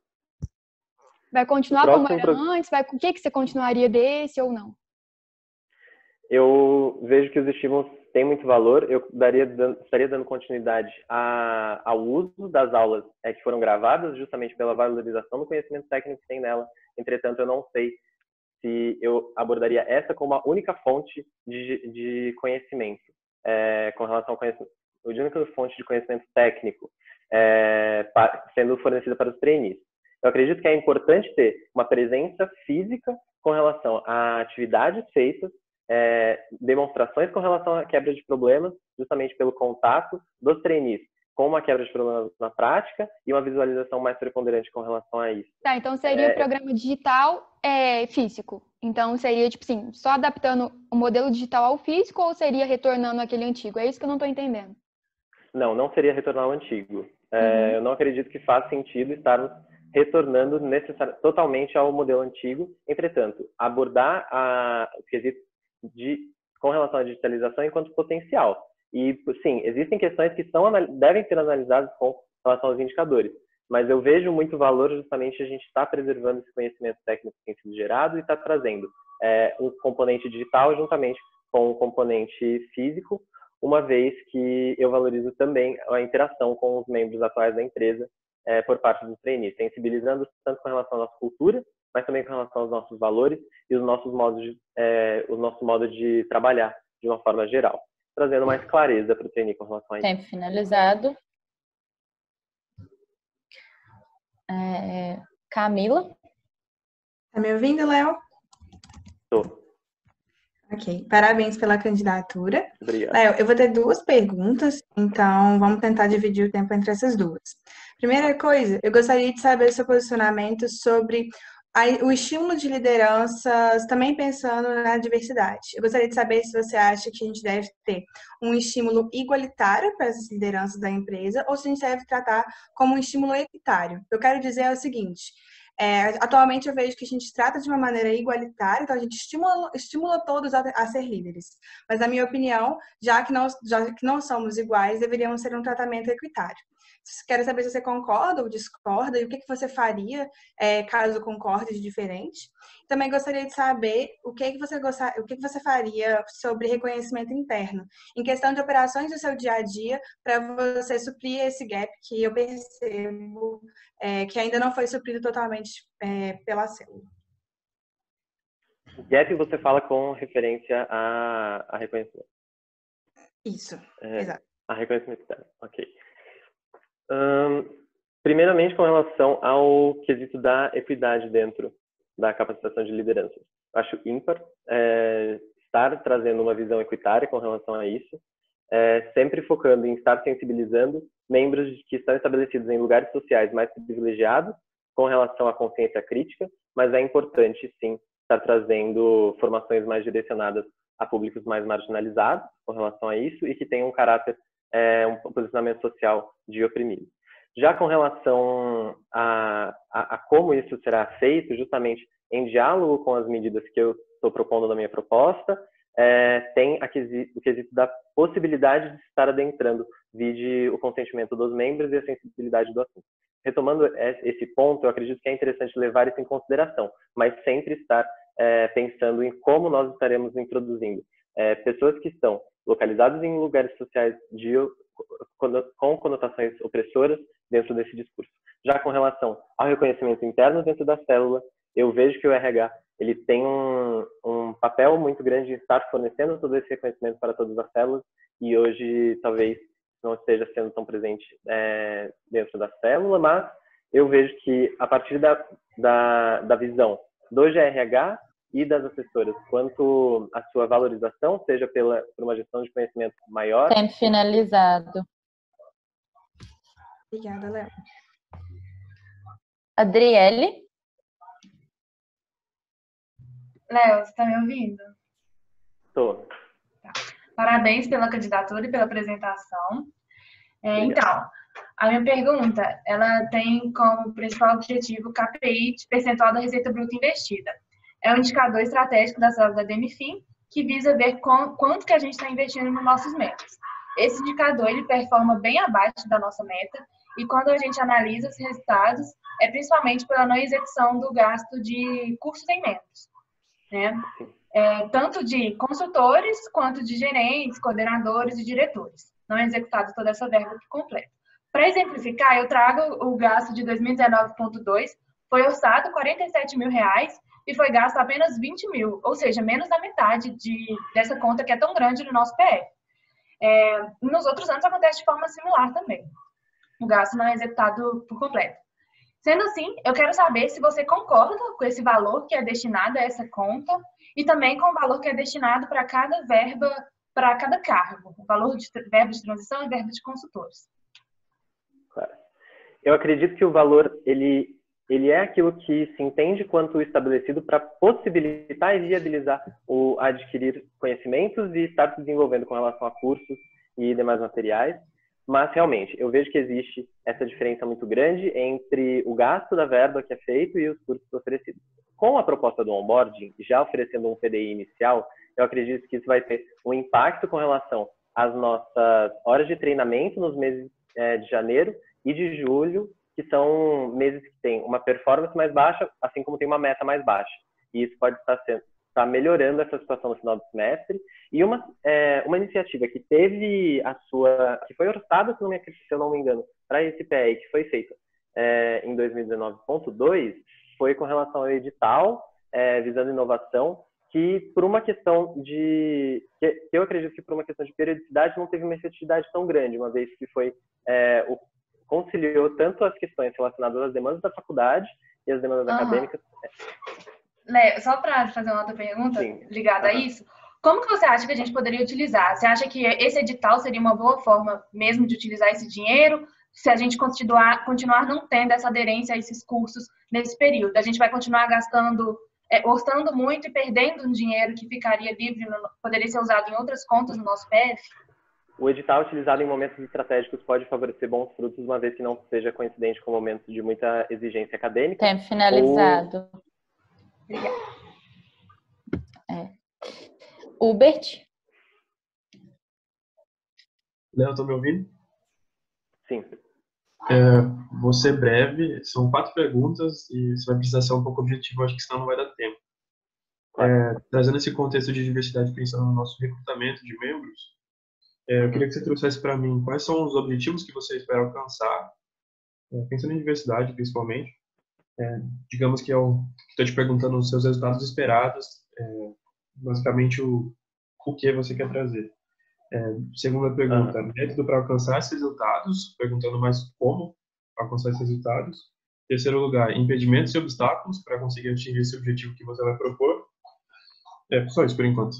Vai continuar como era antes? O que você continuaria desse ou não? Eu vejo que os estímulos têm muito valor. Eu estaria dando continuidade ao uso das aulas que foram gravadas, justamente pela valorização do conhecimento técnico que tem nela. Entretanto, eu não sei se eu abordaria essa como a única fonte de conhecimento, com relação ao conhecimento, a única fonte de conhecimento técnico sendo fornecida para os trainees. Eu acredito que é importante ter uma presença física com relação a atividades feitas, demonstrações com relação à quebra de problemas, justamente pelo contato dos trainees com uma quebra de problemas na prática e uma visualização mais preponderante com relação a isso. Tá, então seria o programa digital físico. Então seria, tipo assim, só adaptando o modelo digital ao físico ou seria retornando aquele antigo? É isso que eu não estou entendendo. Não seria retornar ao antigo. Eu não acredito que faz sentido estarmos retornando totalmente ao modelo antigo. Entretanto, abordar o quesito com relação à digitalização enquanto potencial. E, sim, existem questões que devem ser analisadas com relação aos indicadores, mas eu vejo muito valor justamente a gente estar preservando esse conhecimento técnico que tem sido gerado e estar trazendo um componente digital juntamente com um componente físico, uma vez que eu valorizo também a interação com os membros atuais da empresa por parte dos trainees, sensibilizando tanto com relação à nossa cultura, mas também com relação aos nossos valores e os nossos modos de trabalhar de uma forma geral, trazendo mais clareza para o trainee com relação a isso. Tempo finalizado. Camila? Tá me ouvindo, Léo? Tô. Ok. Parabéns pela candidatura. Obrigado. Léo, eu vou ter 2 perguntas, então vamos tentar dividir o tempo entre essas 2. Primeira coisa, eu gostaria de saber seu posicionamento sobre o estímulo de lideranças, também pensando na diversidade. Eu gostaria de saber se você acha que a gente deve ter um estímulo igualitário para essas lideranças da empresa ou se a gente deve tratar como um estímulo equitário. Eu quero dizer o seguinte, atualmente eu vejo que a gente trata de uma maneira igualitária, então a gente estimula todos a ser líderes. Mas, na minha opinião, já que não somos iguais, deveríamos ter um tratamento equitário. Quero saber se você concorda ou discorda e o que você faria caso concorde de diferente. Também gostaria de saber o que você faria sobre reconhecimento interno, em questão de operações do seu dia a dia, para você suprir esse gap que eu percebo que ainda não foi suprido totalmente pela célula. O gap você fala com referência a reconhecimento. Isso, exato. A reconhecimento interno, ok. Primeiramente, com relação ao quesito da equidade dentro da capacitação de liderança. Acho ímpar estar trazendo uma visão equitária com relação a isso, sempre focando em estar sensibilizando membros que estão estabelecidos em lugares sociais mais privilegiados com relação à consciência crítica, mas é importante, sim, estar trazendo formações mais direcionadas a públicos mais marginalizados com relação a isso e que tenham um caráter um posicionamento social de oprimido. Já com relação a como isso será feito, justamente em diálogo com as medidas que eu estou propondo na minha proposta, tem o quesito da possibilidade de estar adentrando, vide o consentimento dos membros e a sensibilidade do assunto. Retomando esse ponto, eu acredito que é interessante levar isso em consideração, mas sempre estar pensando em como nós estaremos introduzindo pessoas que estão localizadas em lugares sociais com conotações opressoras dentro desse discurso. Já com relação ao reconhecimento interno dentro da célula, eu vejo que o RH ele tem um papel muito grande em estar fornecendo todo esse reconhecimento para todas as células e hoje talvez não esteja sendo tão presente dentro da célula, mas eu vejo que a partir da visão do GRH e das assessoras, quanto a sua valorização, seja por uma gestão de conhecimento maior. Tempo finalizado. Obrigada, Léo. Adriele? Léo, você está me ouvindo? Estou. Tá. Parabéns pela candidatura e pela apresentação. Então, a minha pergunta, ela tem como principal objetivo o KPI de percentual da receita bruta investida. É um indicador estratégico da célula da DMFIM que visa ver quanto que a gente está investindo nos nossos membros. Esse indicador ele performa bem abaixo da nossa meta e quando a gente analisa os resultados é principalmente pela não execução do gasto de cursos em membros, né? Tanto de consultores quanto de gerentes, coordenadores e diretores. Não é executada toda essa verba completa. Para exemplificar, eu trago o gasto de 2019.2, foi orçado R$ 47 mil e e foi gasto apenas 20 mil, ou seja, menos da metade dessa conta que é tão grande no nosso PF. Nos outros anos acontece de forma similar também. O gasto não é executado por completo. Sendo assim, eu quero saber se você concorda com esse valor que é destinado a essa conta e também com o valor que é destinado para cada verba, para cada cargo, o valor de verba de transição e verba de consultores. Claro. Eu acredito que o valor, ele é aquilo que se entende quanto estabelecido para possibilitar e viabilizar o adquirir conhecimentos e estar se desenvolvendo com relação a cursos e demais materiais. Mas, realmente, eu vejo que existe essa diferença muito grande entre o gasto da verba que é feito e os cursos oferecidos. Com a proposta do onboarding, já oferecendo um PDI inicial, eu acredito que isso vai ter um impacto com relação às nossas horas de treinamento nos meses de janeiro e de julho, que são meses que têm uma performance mais baixa, assim como tem uma meta mais baixa. E isso pode estar melhorando essa situação no final do semestre. E uma iniciativa que teve que foi orçada, se eu não me engano, para esse PE, que foi feita em 2019.2, foi com relação ao edital, visando inovação, que por uma questão que eu acredito que por uma questão de periodicidade não teve uma efetividade tão grande, uma vez que conciliou tanto as questões relacionadas às demandas da faculdade e as demandas acadêmicas. Léo, só para fazer uma outra pergunta ligada a isso, como que você acha que a gente poderia utilizar? Você acha que esse edital seria uma boa forma mesmo de utilizar esse dinheiro? Se a gente continuar não tendo essa aderência a esses cursos nesse período, a gente vai continuar gastando, orçando muito e perdendo um dinheiro que ficaria livre, poderia ser usado em outras contas no nosso PF? O edital utilizado em momentos estratégicos pode favorecer bons frutos, uma vez que não seja coincidente com momentos de muita exigência acadêmica. Tempo finalizado. Hubert? Léo, tá me ouvindo? Sim. Vou ser breve, são 4 perguntas e você vai precisar ser um pouco objetivo, acho que senão não vai dar tempo. Trazendo esse contexto de diversidade, pensando no nosso recrutamento de membros, eu queria que você trouxesse para mim quais são os objetivos que você espera alcançar, pensando em diversidade principalmente. Digamos que eu estou te perguntando os seus resultados esperados, basicamente o que você quer trazer. Segunda pergunta, método para alcançar esses resultados, perguntando mais como alcançar esses resultados. Terceiro lugar, impedimentos e obstáculos para conseguir atingir esse objetivo que você vai propor. Só isso por enquanto.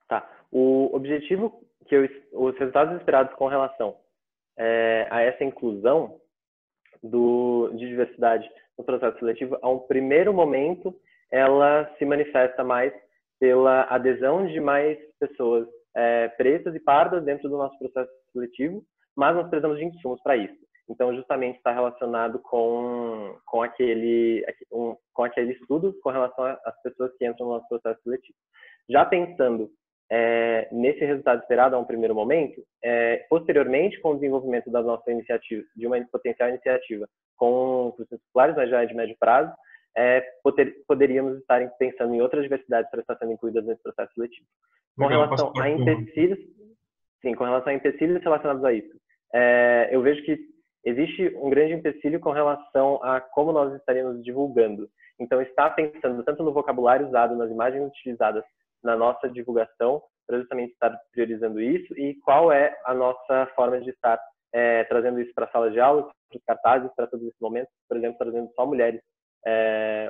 Tá. O objetivo, os resultados esperados com relação a essa inclusão de diversidade no processo seletivo, a um primeiro momento, ela se manifesta mais pela adesão de mais pessoas pretas e pardas dentro do nosso processo seletivo, mas nós precisamos de insumos para isso. Então, justamente está relacionado com aquele estudo com relação às pessoas que entram no nosso processo seletivo. Já pensando nesse resultado esperado a um primeiro momento, posteriormente, com o desenvolvimento da nossa iniciativa, de uma potencial iniciativa com cursos populares, mas já é de médio prazo, poderíamos estar pensando em outras diversidades para estar sendo incluídas nesse processo seletivo. Com relação a empecilhos relacionados a isso, eu vejo que existe um grande empecilho com relação a como nós estaríamos divulgando. Então, está pensando tanto no vocabulário usado, nas imagens utilizadas na nossa divulgação, para justamente estar priorizando isso, e qual é a nossa forma de estar trazendo isso para a sala de aula, para os cartazes, para todos esses momentos, por exemplo, trazendo só mulheres,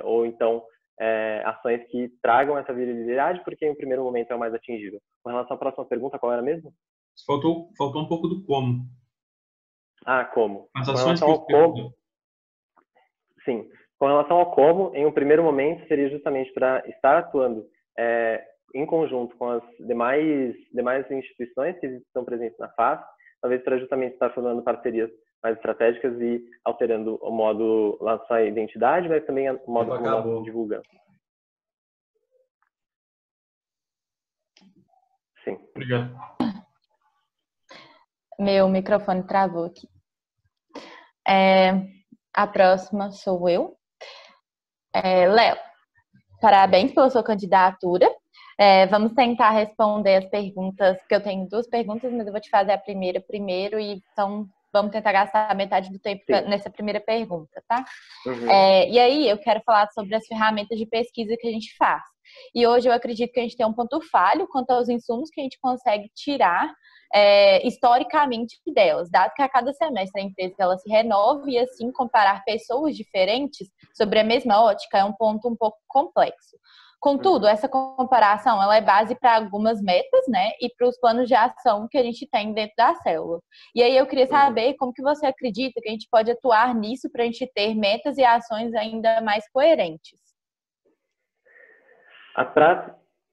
ou então ações que tragam essa visibilidade, porque em primeiro momento é o mais atingível. Com relação à próxima pergunta, qual era mesmo? Faltou um pouco do como. Como? As com ações relação ao como, sim. Com relação ao como, em um primeiro momento, seria justamente para estar atuando em conjunto com as demais instituições que estão presentes na FAS, talvez para justamente estar formando parcerias mais estratégicas e alterando o modo, a sua identidade, mas também o modo como nós divulgamos. Sim. Obrigado. Meu microfone travou aqui. A próxima sou eu. Léo, parabéns pela sua candidatura. Vamos tentar responder as perguntas, porque eu tenho 2 perguntas, mas eu vou te fazer a primeira primeiro, e são vamos tentar gastar metade do tempo Sim. nessa primeira pergunta, tá? Uhum. E aí eu quero falar sobre as ferramentas de pesquisa que a gente faz. E hoje eu acredito que a gente tem um ponto falho quanto aos insumos que a gente consegue tirar historicamente delas, dado que a cada semestre a empresa ela se renova e assim comparar pessoas diferentes sobre a mesma ótica é um ponto um pouco complexo. Contudo, essa comparação ela é base para algumas metas, né, e para os planos de ação que a gente tem dentro da célula. E aí eu queria saber como que você acredita que a gente pode atuar nisso para a gente ter metas e ações ainda mais coerentes.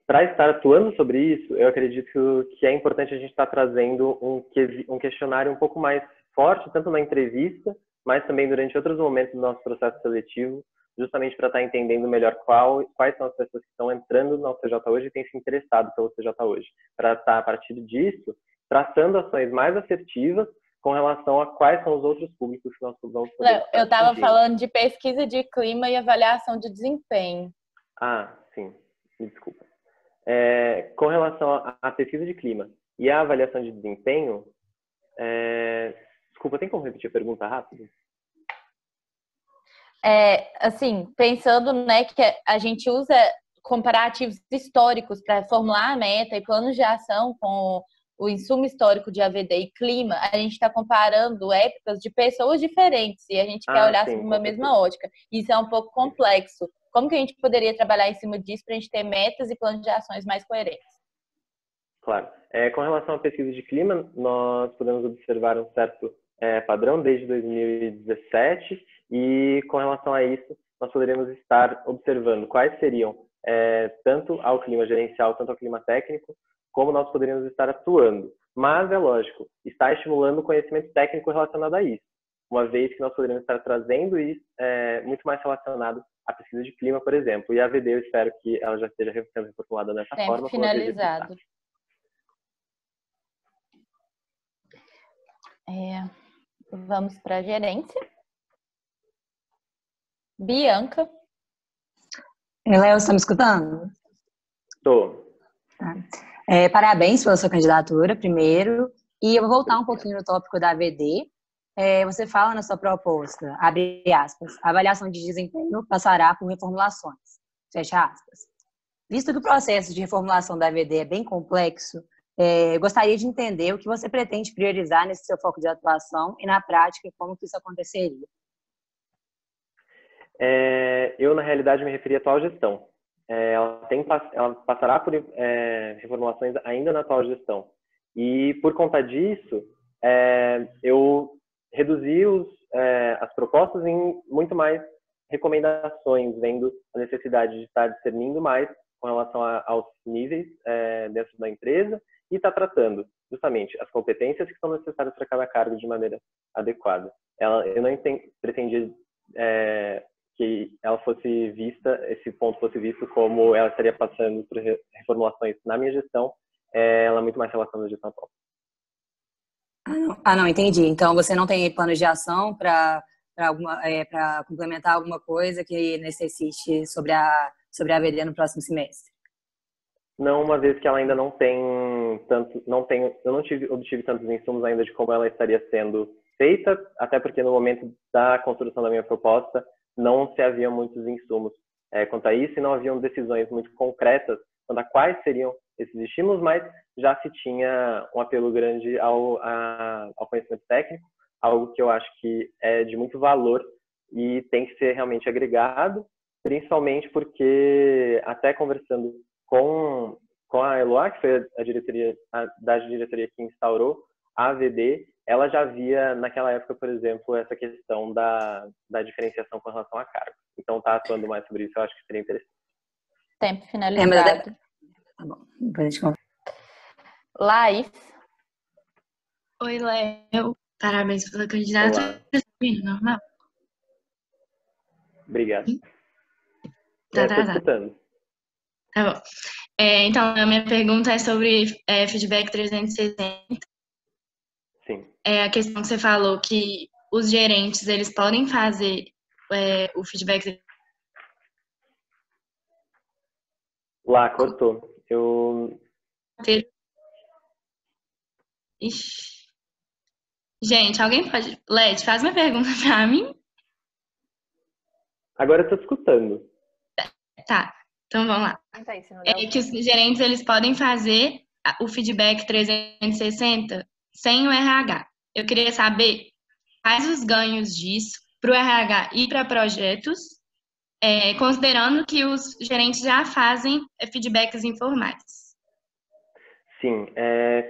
Para estar atuando sobre isso, eu acredito que é importante a gente estar trazendo um questionário um pouco mais forte, tanto na entrevista, mas também durante outros momentos do nosso processo seletivo, justamente para estar entendendo melhor quais são as pessoas que estão entrando no CJ hoje e têm se interessado pelo CJ hoje, para estar, a partir disso, traçando ações mais assertivas com relação a quais são os outros públicos que nós vamos poder. Eu estava falando de pesquisa de clima e avaliação de desempenho. Ah, sim. Me desculpa. Com relação à pesquisa de clima e à avaliação de desempenho, desculpa, tem como repetir a pergunta rápido? Assim, pensando, né, que a gente usa comparativos históricos para formular a meta e planos de ação com o insumo histórico de AVD e clima, a gente está comparando épocas de pessoas diferentes e a gente quer olhar sobre uma mesma ótica. Isso é um pouco complexo. Como que a gente poderia trabalhar em cima disso para a gente ter metas e planos de ações mais coerentes? Claro. Com relação à pesquisa de clima, nós podemos observar um certo padrão desde 2017 e com relação a isso, nós poderíamos estar observando quais seriam, tanto ao clima gerencial, tanto ao clima técnico, como nós poderíamos estar atuando. Mas, é lógico, está estimulando o conhecimento técnico relacionado a isso, uma vez que nós poderíamos estar trazendo isso muito mais relacionado à pesquisa de clima, por exemplo. E a AVD, eu espero que ela já esteja sendo reformulada dessa forma. Finalizado. Vamos para a gerência. Bianca. Léo, você está me escutando? Estou. Tá. Parabéns pela sua candidatura, primeiro. E eu vou voltar um pouquinho no tópico da AVD. Você fala na sua proposta, abre aspas, a avaliação de desempenho passará por reformulações, fecha aspas. Visto que o processo de reformulação da AVD é bem complexo, eu gostaria de entender o que você pretende priorizar nesse seu foco de atuação e, na prática, como que isso aconteceria. Eu, na realidade, me referi à atual gestão. Ela passará por reformulações ainda na atual gestão. E, por conta disso, eu reduzi as propostas em muito mais recomendações, vendo a necessidade de estar discernindo mais com relação aos níveis dentro da empresa e estar tratando justamente as competências que são necessárias para cada cargo de maneira adequada. Eu não pretendia que ela fosse vista, esse ponto fosse visto como ela estaria passando por reformulações na minha gestão, ela é muito mais relacionada à gestão atual. Não, entendi. Então, você não tem planos de ação para complementar alguma coisa que necessite sobre a AVD no próximo semestre? Não, uma vez que ela ainda não tem tanto, eu não obtive tantos insumos ainda de como ela estaria sendo feita, até porque no momento da construção da minha proposta não se havia muitos insumos quanto a isso e não haviam decisões muito concretas quanto a quais seriam esses estímulos, mas já se tinha um apelo grande ao conhecimento técnico, algo que eu acho que é de muito valor e tem que ser realmente agregado, principalmente porque, até conversando com a Eloá, que foi a diretoria que instaurou a AVD, ela já via naquela época, por exemplo, essa questão da diferenciação com relação a cargo. Então, está atuando mais sobre isso, eu acho que seria interessante. Tempo finalizado. Tá bom, depois a gente conversa. Laís. Oi, Léo. Parabéns pela candidatura. Normal? Obrigado. Tá. Escutando. Tá bom. Então, a minha pergunta é sobre feedback 360. Sim. A questão que você falou que os gerentes, eles podem fazer o feedback. Lá, cortou. Gente, alguém pode... Led, faz uma pergunta para mim? Agora eu estou escutando. Tá, então vamos lá. É que os gerentes, eles podem fazer o feedback 360 sem o RH. Eu queria saber quais os ganhos disso para o RH e para projetos, considerando que os gerentes já fazem feedbacks informais. Sim,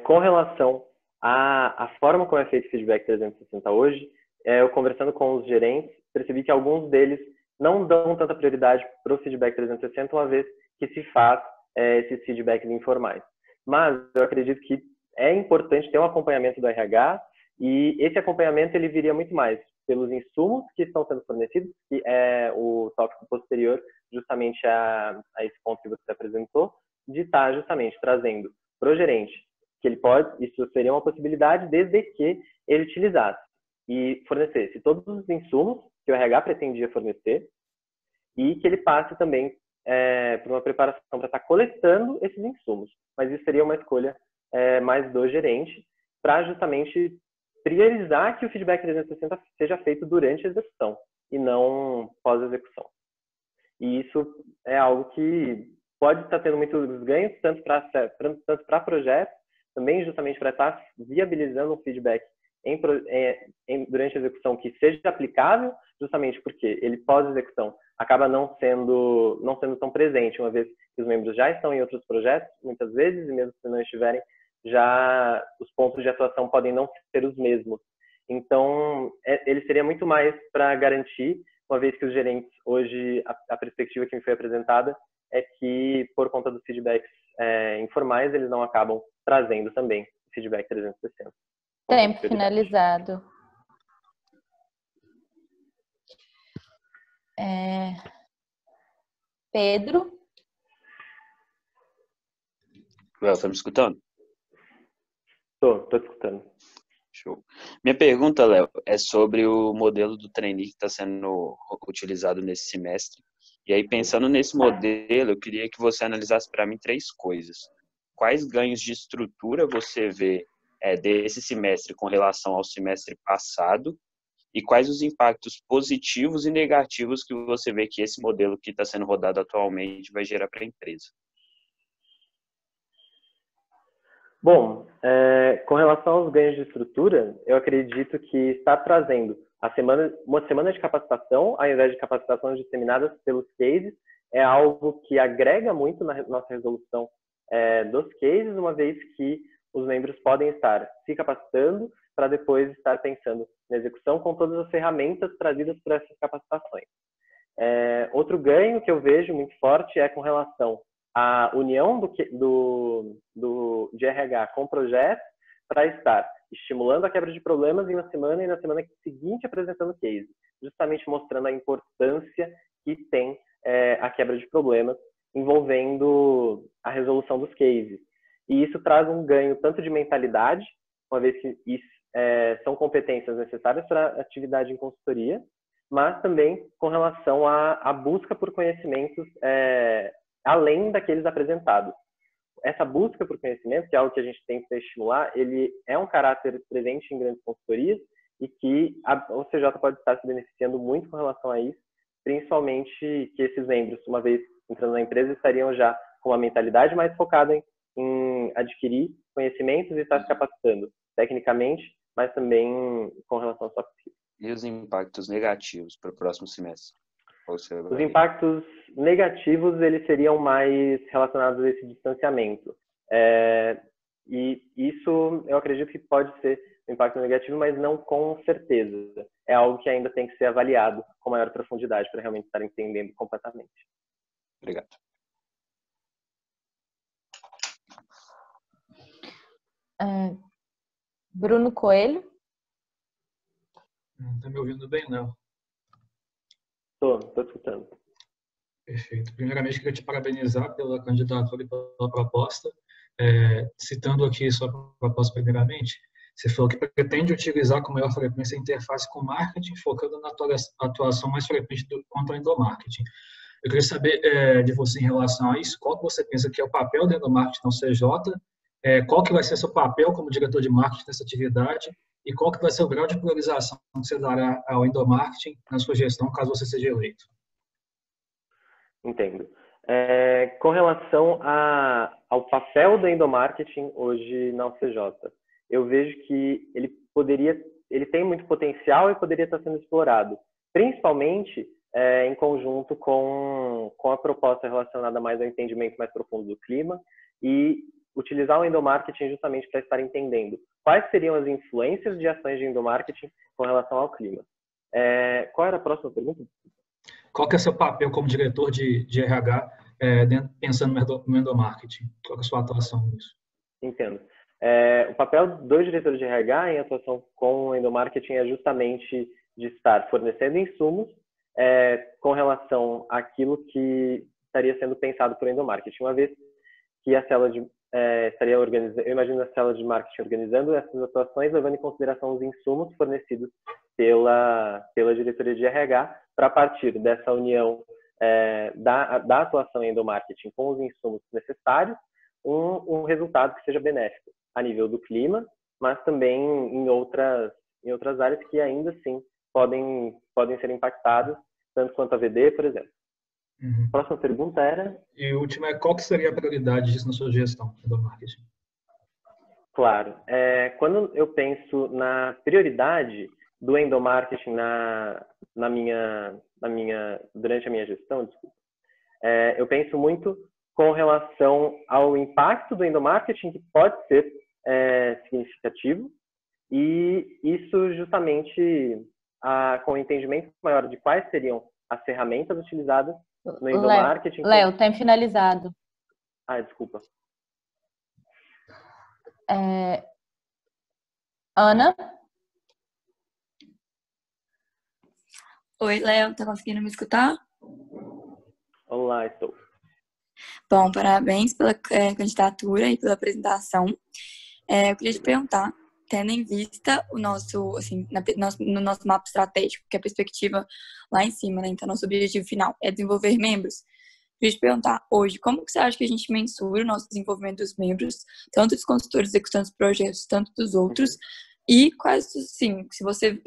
com relação à forma como é feito o feedback 360 hoje, eu conversando com os gerentes, percebi que alguns deles não dão tanta prioridade para o feedback 360, uma vez que se faz esses feedbacks informais. Mas eu acredito que é importante ter um acompanhamento do RH, e esse acompanhamento ele viria muito mais pelos insumos que estão sendo fornecidos, que é o tópico posterior justamente a esse ponto que você apresentou, de estar justamente trazendo para o gerente, que ele pode, isso seria uma possibilidade desde que ele utilizasse e fornecesse todos os insumos que o RH pretendia fornecer, e que ele passe também por uma preparação para estar coletando esses insumos. Mas isso seria uma escolha mais do gerente, para justamente priorizar que o feedback 360 seja feito durante a execução e não pós-execução. E isso é algo que pode estar tendo muitos ganhos, tanto para projetos, também justamente para estar viabilizando um feedback durante a execução que seja aplicável, justamente porque ele pós-execução acaba não sendo tão presente, uma vez que os membros já estão em outros projetos, muitas vezes, e mesmo se não estiverem, já os pontos de atuação podem não ser os mesmos. Então, ele seria muito mais para garantir, uma vez que os gerentes, hoje, a perspectiva que me foi apresentada é que, por conta dos feedbacks informais, eles não acabam trazendo também o feedback 360. Tempo finalizado. Pedro? Léo, tá me escutando? Tô te escutando. Show. Minha pergunta, Léo, é sobre o modelo do trainee que está sendo utilizado nesse semestre. E aí, pensando nesse modelo, eu queria que você analisasse para mim 3 coisas. Quais ganhos de estrutura você vê desse semestre com relação ao semestre passado? E quais os impactos positivos e negativos que você vê que esse modelo que está sendo rodado atualmente vai gerar para a empresa? Bom, com relação aos ganhos de estrutura, eu acredito que está trazendo uma semana de capacitação, ao invés de capacitações disseminadas pelos cases, é algo que agrega muito na nossa resolução dos cases, uma vez que os membros podem estar se capacitando para depois estar pensando na execução com todas as ferramentas trazidas por essas capacitações. Outro ganho que eu vejo muito forte é com relação à união de RH com projetos, para estar estimulando a quebra de problemas em uma semana e na semana seguinte apresentando case, justamente mostrando a importância que tem a quebra de problemas envolvendo a resolução dos cases. E isso traz um ganho tanto de mentalidade, uma vez que isso, são competências necessárias para a atividade em consultoria, mas também com relação à busca por conhecimentos além daqueles apresentados. Essa busca por conhecimento, que é algo que a gente tem que estimular, ele é um caráter presente em grandes consultorias e que a OCJ pode estar se beneficiando muito com relação a isso, principalmente que esses membros, uma vez entrando na empresa, estariam já com uma mentalidade mais focada em adquirir conhecimentos e estar se capacitando tecnicamente, mas também com relação a soft skills. E os impactos negativos para o próximo semestre? Os impactos negativos, eles seriam mais relacionados a esse distanciamento. E isso eu acredito que pode ser um impacto negativo, mas não com certeza. É algo que ainda tem que ser avaliado com maior profundidade para realmente estar entendendo completamente. Obrigado. Bruno Coelho? Tá me ouvindo bem, Léo? Tô escutando. Perfeito. Primeiramente, queria te parabenizar pela candidatura e pela proposta. Citando aqui sua proposta primeiramente, você falou que pretende utilizar com maior frequência a interface com marketing, focando na atuação mais frequente quanto ao endomarketing. Eu queria saber de você em relação a isso, qual que você pensa que é o papel do endomarketing no CJ, qual que vai ser seu papel como diretor de marketing nessa atividade E qual que vai ser o grau de priorização que você dará ao endomarketing na sua gestão, caso você seja eleito? Entendo. Com relação ao papel do endomarketing hoje na UFCJ, eu vejo que ele tem muito potencial e poderia estar sendo explorado, principalmente em conjunto com a proposta relacionada mais ao entendimento mais profundo do clima e utilizar o endomarketing justamente para estar entendendo quais seriam as influências de ações de endomarketing com relação ao clima. Qual era a próxima pergunta? Qual que é o seu papel como diretor de RH pensando no endomarketing? Qual que é a sua atuação nisso? Entendo. O papel do diretor de RH em atuação com o endomarketing é justamente de estar fornecendo insumos com relação àquilo que estaria sendo pensado por endomarketing, uma vez que a célula estaria organizando, eu imagino a célula de marketing organizando essas atuações, levando em consideração os insumos fornecidos pela diretoria de RH, para partir dessa união da atuação em endomarketing com os insumos necessários, um resultado que seja benéfico a nível do clima, mas também em outras áreas que ainda assim podem ser impactadas, tanto quanto a VD, por exemplo. Uhum. Próxima pergunta era? E a última é qual que seria a prioridade disso na sua gestão do marketing? Claro. Quando eu penso na prioridade do endomarketing durante a minha gestão, eu penso muito com relação ao impacto do endomarketing, que pode ser significativo, e isso justamente com o entendimento maior de quais seriam as ferramentas utilizadas no endomarketing. Léo, tempo finalizado. Desculpa. Ana? Oi, Léo, tá conseguindo me escutar? Olá, estou. Bom, parabéns pela candidatura e pela apresentação. Eu queria te perguntar, tendo em vista o nosso, assim, no nosso mapa estratégico, que é a perspectiva lá em cima, né? Então, nosso objetivo final é desenvolver membros. Eu queria te perguntar, hoje, como que você acha que a gente mensura o nosso desenvolvimento dos membros, tanto dos consultores executando os projetos, tanto dos outros, e quais, sim, se você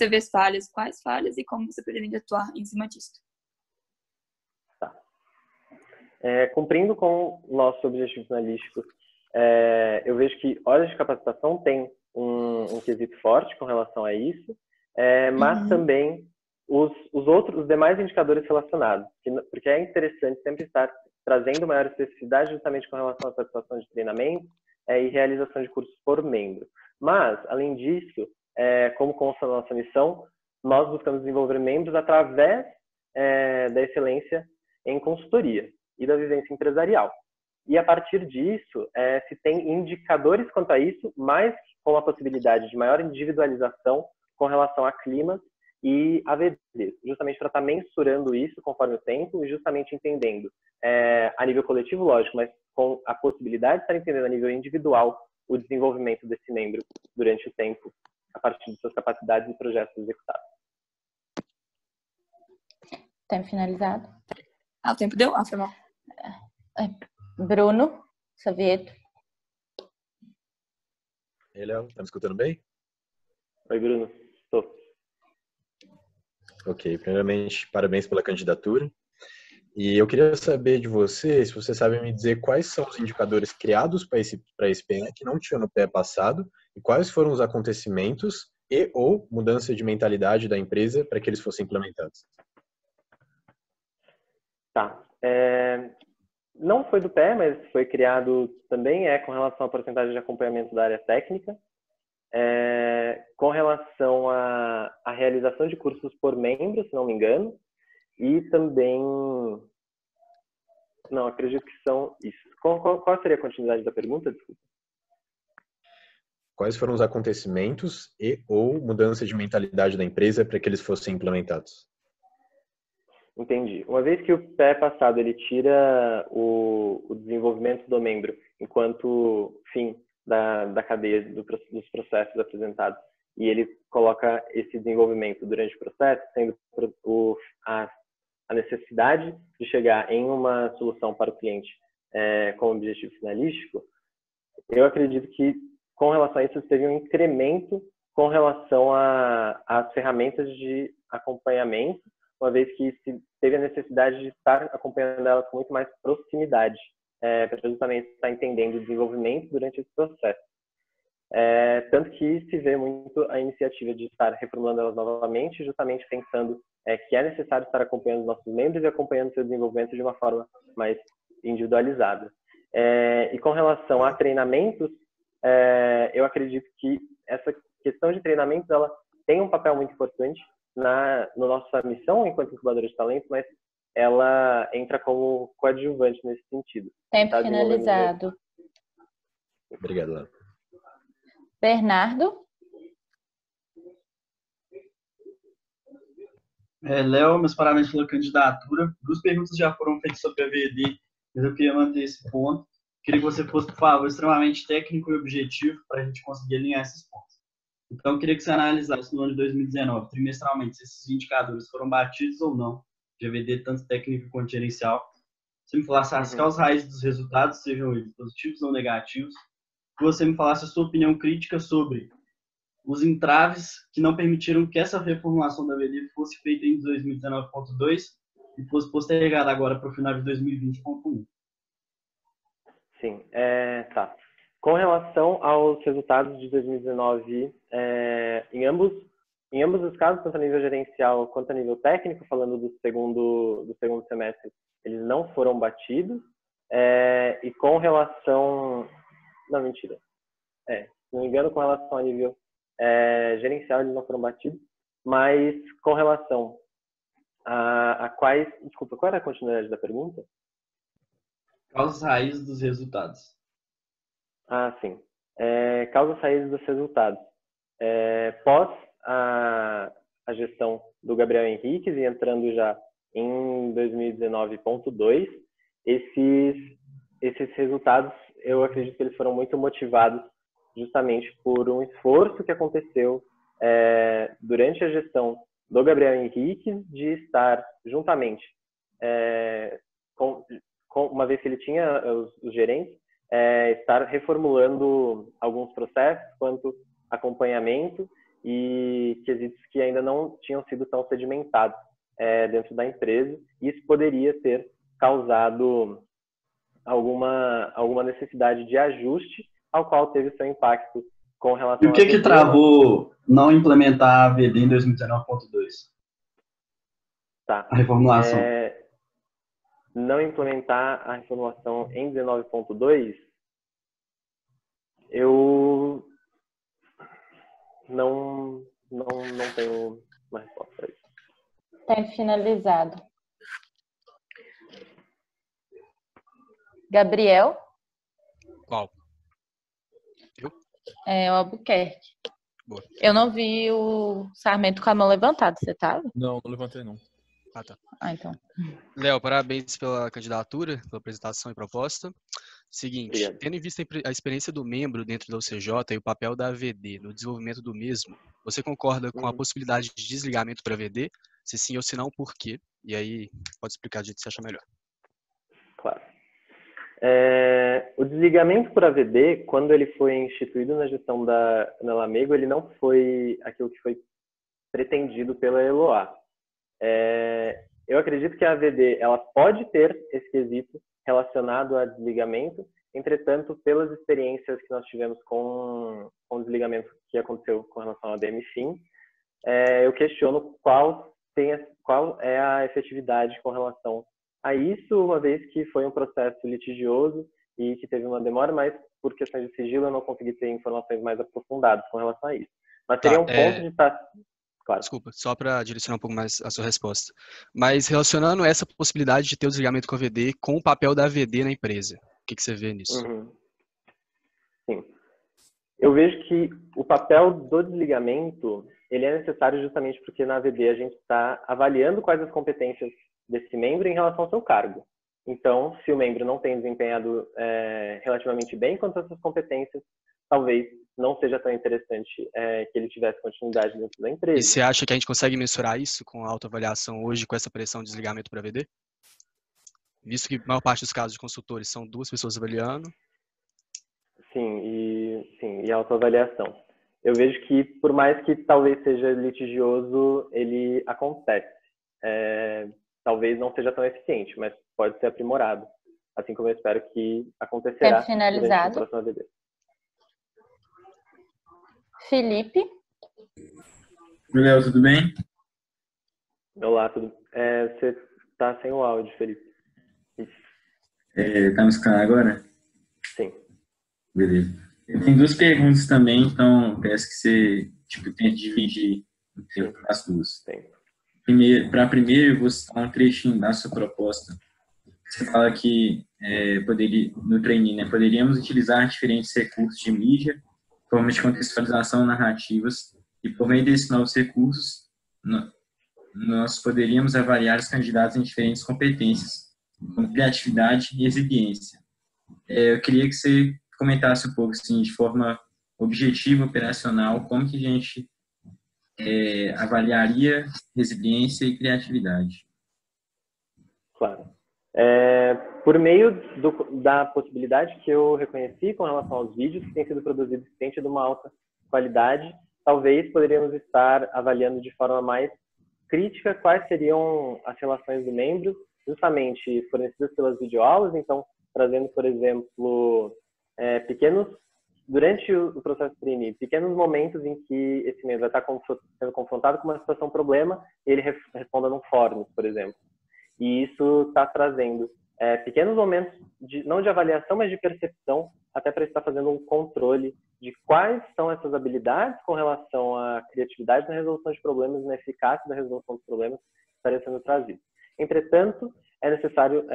vê as falhas, quais falhas e como você pretende atuar em cima disso? Tá. Cumprindo com o nosso objetivo finalístico, eu vejo que horas de capacitação tem um quesito forte com relação a isso, mas também os demais indicadores relacionados, porque é interessante sempre estar trazendo maior especificidade justamente com relação à participação de treinamento e realização de cursos por membro. Mas, além disso, como consta a nossa missão, nós buscamos desenvolver membros através da excelência em consultoria e da vivência empresarial. E, a partir disso, se tem indicadores quanto a isso, mas com a possibilidade de maior individualização com relação a climas e AVDs, justamente para estar mensurando isso conforme o tempo e justamente entendendo a nível coletivo, lógico, mas com a possibilidade de estar entendendo a nível individual o desenvolvimento desse membro durante o tempo, a partir de suas capacidades e projetos executados. Tempo finalizado. O tempo deu? Foi mal. Bruno Savieto. Ei, Léo, tá me escutando bem? Oi, Bruno. Estou. Ok, primeiramente, parabéns pela candidatura. E eu queria saber de você, se você sabe me dizer quais são os indicadores criados para esse PE que não tinha no PE passado e quais foram os acontecimentos e ou mudança de mentalidade da empresa para que eles fossem implementados. Tá. Não foi do PE, mas foi criado também com relação à porcentagem de acompanhamento da área técnica, com relação à realização de cursos por membro, se não me engano, e também... Não, acredito que são isso. Qual seria a continuidade da pergunta? Desculpa. Quais foram os acontecimentos e ou mudança de mentalidade da empresa para que eles fossem implementados? Entendi. Uma vez que o PE passado ele tira o desenvolvimento do membro enquanto fim da cadeia dos processos apresentados e ele coloca esse desenvolvimento durante o processo, sendo a necessidade de chegar em uma solução para o cliente com objetivo finalístico, eu acredito que, com relação a isso, teve um incremento com relação às ferramentas de acompanhamento, uma vez que se teve a necessidade de estar acompanhando elas com muito mais proximidade, para justamente estar entendendo o desenvolvimento durante esse processo. Tanto que se vê muito a iniciativa de estar reformulando elas novamente, justamente pensando que é necessário estar acompanhando os nossos membros e acompanhando o seu desenvolvimento de uma forma mais individualizada. E com relação a treinamentos, eu acredito que essa questão de treinamentos ela tem um papel muito importante na nossa missão enquanto incubadora de talento, mas ela entra como coadjuvante nesse sentido. Tempo finalizado. Obrigado, Léo. Bernardo? Léo, meus parabéns pela candidatura. 2 perguntas já foram feitas sobre a VD, mas eu queria manter esse ponto. Queria que você fosse, por favor, extremamente técnico e objetivo para a gente conseguir alinhar esses pontos. Então, eu queria que você analisasse no ano de 2019, trimestralmente, se esses indicadores foram batidos ou não, de AVD, tanto técnico quanto gerencial. Você me falasse as causas raízes dos resultados, sejam eles positivos ou negativos. Que você me falasse a sua opinião crítica sobre os entraves que não permitiram que essa reformulação da AVD fosse feita em 2019.2 e fosse postergada agora para o final de 2020.1. Sim, tá. Com relação aos resultados de 2019, em ambos os casos, tanto a nível gerencial quanto a nível técnico, falando do segundo semestre, eles não foram batidos. E com relação... Não, mentira. Se não me engano, com relação a nível gerencial, eles não foram batidos. Mas com relação a quais... Desculpa, qual era a continuidade da pergunta? Causas raízes dos resultados. Sim. Causas raízes dos resultados. Pós a gestão do Gabriel Henriques e entrando já em 2019.2, esses resultados, eu acredito que eles foram muito motivados justamente por um esforço que aconteceu durante a gestão do Gabriel Henriques de estar juntamente, uma vez que ele tinha os gerentes, estar reformulando alguns processos quanto acompanhamento e quesitos que ainda não tinham sido tão sedimentados dentro da empresa. Isso poderia ter causado alguma necessidade de ajuste, ao qual teve seu impacto com relação E o que travou não implementar a AVD em 2019.2? Tá. A reformulação. Não implementar a reformulação em 19.2, eu não tenho uma resposta para isso. Tempo finalizado. Gabriel? Qual? Eu? O Albuquerque. Boa. Eu não vi o Sarmento com a mão levantada, você tava? Não levantei não. Tá. Então. Léo, parabéns pela candidatura, pela apresentação e proposta. Seguinte, Obrigado. tendo em vista a experiência do membro dentro da UCJ e o papel da AVD no desenvolvimento do mesmo, você concorda com a possibilidade de desligamento para a AVD? Se sim ou se não, por quê? E aí, pode explicar do jeito que você acha melhor. Claro. O desligamento por AVD, quando ele foi instituído na gestão da Ana Lamego, ele não foi aquilo que foi pretendido pela Eloá. Eu acredito que a AVD ela pode ter esse quesito relacionado a desligamento, entretanto, pelas experiências que nós tivemos com o desligamento que aconteceu com relação à DMFIM, eu questiono qual é a efetividade com relação a isso, uma vez que foi um processo litigioso e que teve uma demora, mas por questões de sigilo eu não consegui ter informações mais aprofundadas com relação a isso. Mas seria um ponto de estar... Claro. Desculpa, só para direcionar um pouco mais a sua resposta. Mas relacionando essa possibilidade de ter o desligamento com a AVD com o papel da AVD na empresa, o que você vê nisso? Sim. Eu vejo que o papel do desligamento ele é necessário justamente porque na AVD a gente está avaliando quais as competências desse membro em relação ao seu cargo. Então, se o membro não tem desempenhado relativamente bem quanto às suas competências, talvez não seja tão interessante que ele tivesse continuidade dentro da empresa. E você acha que a gente consegue mensurar isso com a autoavaliação hoje, com essa pressão de desligamento para AVD? Visto que a maior parte dos casos de consultores são 2 pessoas avaliando. Sim, e autoavaliação. eu vejo que, por mais que talvez seja litigioso, ele acontece. Talvez não seja tão eficiente, mas pode ser aprimorado. Assim como eu espero que acontecerá Tempo finalizado. durante o próximo AVD. Felipe. Oi, Léo, tudo bem? Olá, tudo. Você está sem o áudio, Felipe. Tá me escutando agora? Sim. Beleza. Tem duas perguntas também, então peço que você tente dividir as duas. Para a primeira, eu vou citar um trechinho da sua proposta. Você fala que no trainee, né, poderíamos utilizar diferentes recursos de mídia, formas de contextualização narrativas, e por meio desses novos recursos, nós poderíamos avaliar os candidatos em diferentes competências, como criatividade e resiliência. Eu queria que você comentasse um pouco, assim, de forma objetiva, operacional, como que a gente avaliaria resiliência e criatividade. Claro. Por meio da possibilidade que eu reconheci com relação aos vídeos que têm sido produzidos, que têm tido uma alta qualidade, talvez poderíamos estar avaliando de forma mais crítica quais seriam as relações do membro, justamente fornecidas pelas videoaulas, então trazendo, por exemplo, durante o processo trainee, pequenos momentos em que esse membro vai estar sendo confrontado com uma situação problema e ele responda num fórum, por exemplo. E isso está trazendo pequenos momentos, não de avaliação, mas de percepção, até para estar fazendo um controle de quais são essas habilidades com relação à criatividade na resolução de problemas e na eficácia da resolução dos problemas que estariam sendo trazidos. Entretanto, é necessário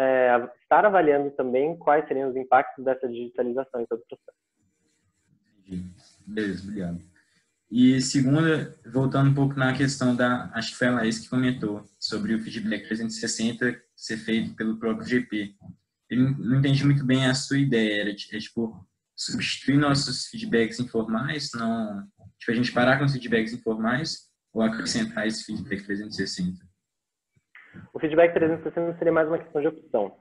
estar avaliando também quais seriam os impactos dessa digitalização em todo o processo. Beleza, obrigado. E segunda, voltando um pouco na questão acho que foi a Laís que comentou, sobre o feedback 360 ser feito pelo próprio GP. Eu não entendi muito bem a sua ideia, tipo, substituir nossos feedbacks informais, não, tipo, a gente parar com os feedbacks informais ou acrescentar esse feedback 360? O feedback 360 seria mais uma questão de opção.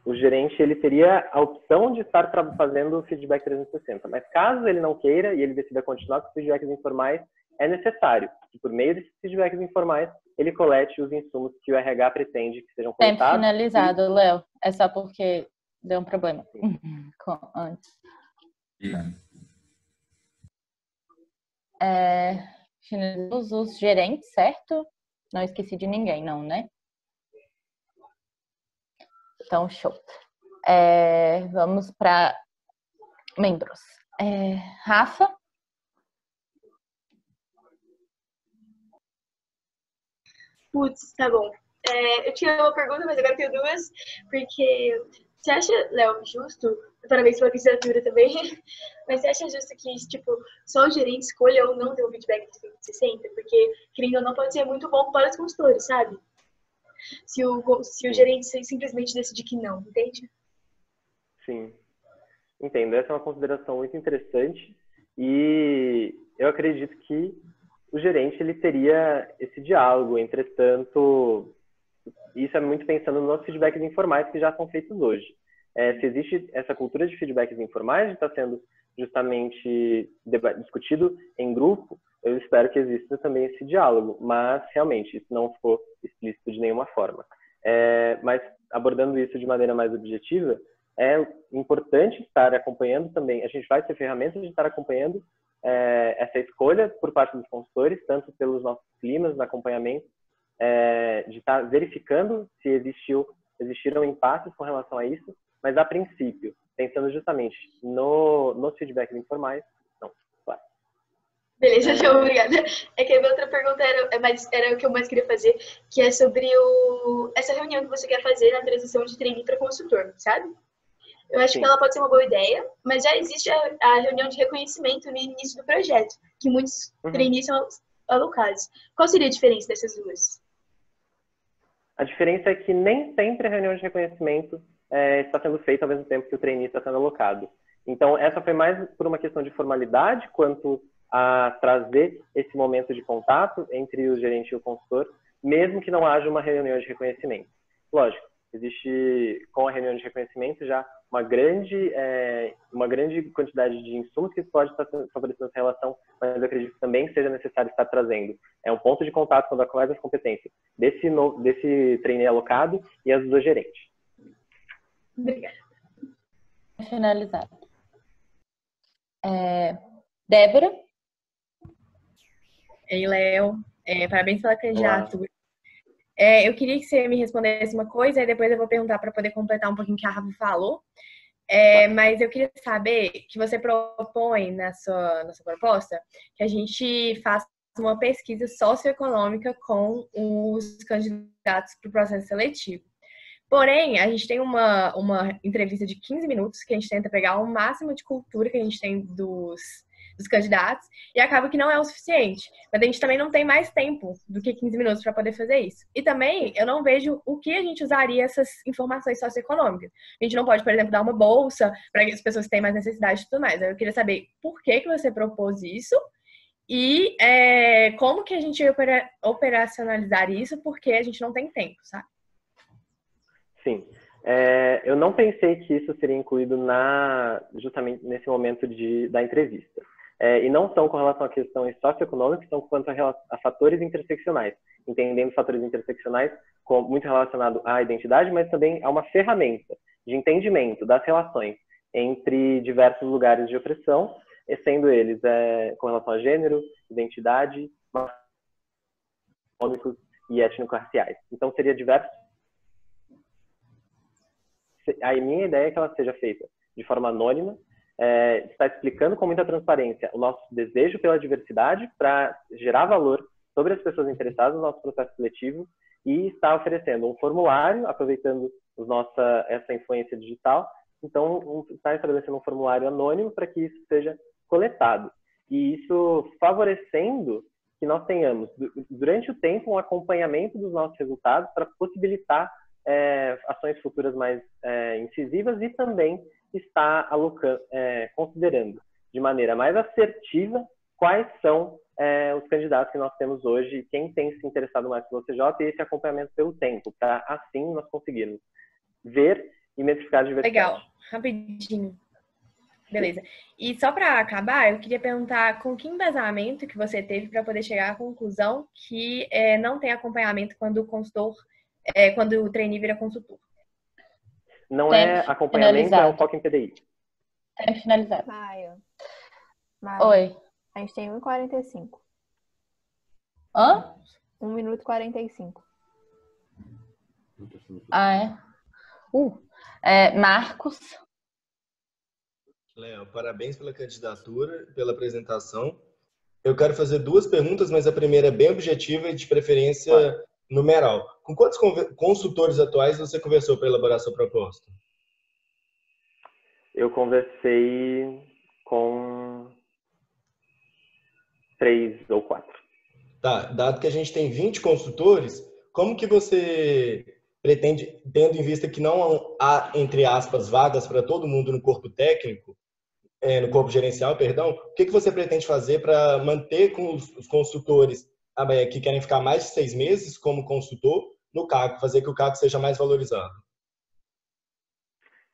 O gerente ele teria a opção de estar fazendo o feedback 360, mas caso ele não queira e ele decida continuar com os feedbacks informais, é necessário que por meio desses feedbacks informais ele colete os insumos que o RH pretende que sejam coletados. Tempo finalizado, Léo. É só porque deu um problema antes. Finalizamos os gerentes, certo? Não esqueci de ninguém, não, né? Então, show. Vamos para membros. Rafa? Putz, tá bom. Eu tinha uma pergunta, mas agora eu tenho duas, porque você acha, Léo, justo, parabéns pela candidatura também, mas você acha justo que, tipo, só o gerente escolha ou não ter um feedback 360? Porque, querendo ou não, pode ser muito bom para os consultores, sabe? Se o gerente simplesmente decidir que não, entende? Sim, entendo. Essa é uma consideração muito interessante e eu acredito que o gerente ele teria esse diálogo. Entretanto, isso é muito pensando nos feedbacks informais que já são feitos hoje. Se existe essa cultura de feedbacks informais, está sendo justamente discutido em grupo, eu espero que exista também esse diálogo, mas realmente isso não ficou explícito de nenhuma forma. Mas abordando isso de maneira mais objetiva, é importante estar acompanhando também, a gente vai ter ferramentas de estar acompanhando essa escolha por parte dos consultores, tanto pelos nossos climas de acompanhamento, de estar verificando se existiram impasses com relação a isso, mas a princípio, pensando justamente nos feedbacks informais, não, claro. Beleza, então, obrigada. É que a minha outra pergunta era o que eu mais queria fazer, que é sobre essa reunião que você quer fazer na transição de trainee para consultor, sabe? Eu acho que ela pode ser uma boa ideia, mas já existe a reunião de reconhecimento no início do projeto, que muitos trainees são alocados. Qual seria a diferença dessas duas? A diferença é que nem sempre a reunião de reconhecimento está sendo feita ao mesmo tempo que o trainee está sendo alocado. Então, essa foi mais por uma questão de formalidade, quanto a trazer esse momento de contato entre o gerente e o consultor, mesmo que não haja uma reunião de reconhecimento. Lógico, existe com a reunião de reconhecimento já uma grande quantidade de insumos que pode estar favorecendo essa relação, mas eu acredito que também seja necessário estar trazendo um ponto de contato com quais as competências desse trainee alocado e as do gerente. Obrigada. Finalizado. Débora? Ei, Léo. Parabéns pela candidatura. Eu queria que você me respondesse uma coisa e depois eu vou perguntar para poder completar um pouquinho o que a Rafa falou. Mas eu queria saber que você propõe na sua proposta que a gente faça uma pesquisa socioeconômica com os candidatos para o processo seletivo. Porém, a gente tem uma entrevista de 15 minutos que a gente tenta pegar o máximo de cultura que a gente tem dos candidatos e acaba que não é o suficiente. Mas a gente também não tem mais tempo do que 15 minutos para poder fazer isso. E também eu não vejo o que a gente usaria essas informações socioeconômicas. A gente não pode, por exemplo, dar uma bolsa para as pessoas que têm mais necessidade e tudo mais. Eu queria saber por que você propôs isso e como que a gente ia operacionalizar isso, porque a gente não tem tempo, sabe? Sim. Eu não pensei que isso seria incluído justamente nesse momento da entrevista. E não são com relação a questões socioeconômicas, são quanto a fatores interseccionais. Entendendo fatores interseccionais muito relacionado à identidade, mas também a uma ferramenta de entendimento das relações entre diversos lugares de opressão, sendo eles com relação a gênero, identidade, econômicos e étnico-raciais. Então, seria diversos. A minha ideia é que ela seja feita de forma anônima, está explicando com muita transparência o nosso desejo pela diversidade para gerar valor sobre as pessoas interessadas no nosso processo seletivo e está oferecendo um formulário, aproveitando essa influência digital, então está estabelecendo um formulário anônimo para que isso seja coletado. E isso favorecendo que nós tenhamos, durante o tempo, um acompanhamento dos nossos resultados para possibilitar ações futuras mais incisivas e também está considerando de maneira mais assertiva quais são os candidatos que nós temos hoje, quem tem se interessado mais pelo CJ e esse acompanhamento pelo tempo, para assim nós conseguirmos ver e metrificar a diversidade. Legal, rapidinho. Beleza. E só para acabar, eu queria perguntar com que embasamento que você teve para poder chegar à conclusão que não tem acompanhamento quando o consultor quando o trainee vira consultor. Não é acompanhamento, é um foco em PDI. Tempo finalizado. Maio. Oi. A gente tem 1h45. Hã? 1 minuto e 45. Marcos. Léo, parabéns pela candidatura, pela apresentação. Eu quero fazer 2 perguntas, mas a primeira é bem objetiva e de preferência numeral. Com quantos consultores atuais você conversou para elaborar sua proposta? Eu conversei com 3 ou 4. Tá, dado que a gente tem 20 consultores, como que você pretende, tendo em vista que não há, entre aspas, vagas para todo mundo no corpo técnico, no corpo gerencial, perdão, o que você pretende fazer para manter com os consultores que querem ficar mais de 6 meses como consultor no cargo, fazer que o cargo seja mais valorizado?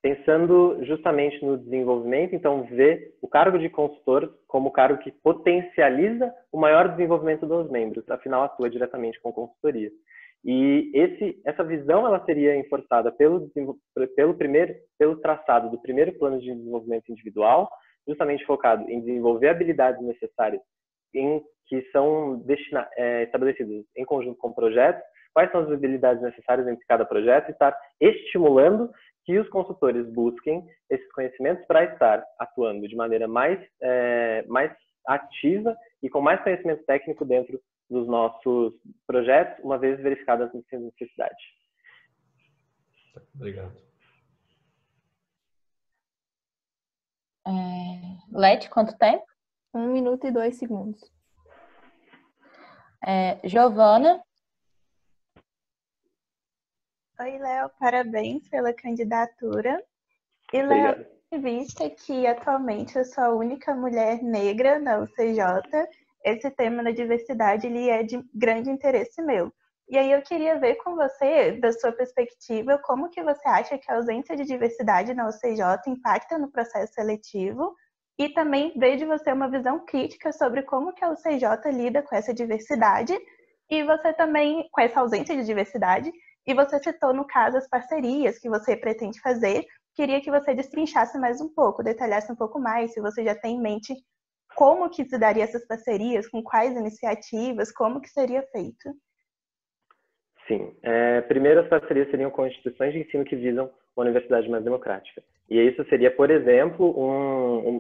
Pensando justamente no desenvolvimento, então ver o cargo de consultor como o cargo que potencializa o maior desenvolvimento dos membros, afinal atua diretamente com consultoria. E essa visão ela seria reforçada pelo traçado do primeiro plano de desenvolvimento individual, justamente focado em desenvolver habilidades necessárias que são estabelecidas em conjunto com projetos, quais são as habilidades necessárias entre cada projeto e estar estimulando que os consultores busquem esses conhecimentos para estar atuando de maneira mais ativa e com mais conhecimento técnico dentro dos nossos projetos, uma vez verificadas as necessidades. Obrigado. Leti, quanto tempo? 1 minuto e 2 segundos. Giovana. Oi, Léo, parabéns pela candidatura. E, Léo, em vista que atualmente eu sou a única mulher negra na UCJ, esse tema da diversidade ele é de grande interesse meu. E aí eu queria ver com você, da sua perspectiva, como que você acha que a ausência de diversidade na UCJ impacta no processo seletivo e também ver de você uma visão crítica sobre como que a UCJ lida com essa diversidade e você também, com essa ausência de diversidade, e você citou, no caso, as parcerias que você pretende fazer. Queria que você destrinchasse mais um pouco, detalhasse um pouco mais, se você já tem em mente como que se daria essas parcerias, com quais iniciativas, como que seria feito. Sim. Primeiro, as parcerias seriam com instituições de ensino que visam uma universidade mais democrática. E isso seria, por exemplo,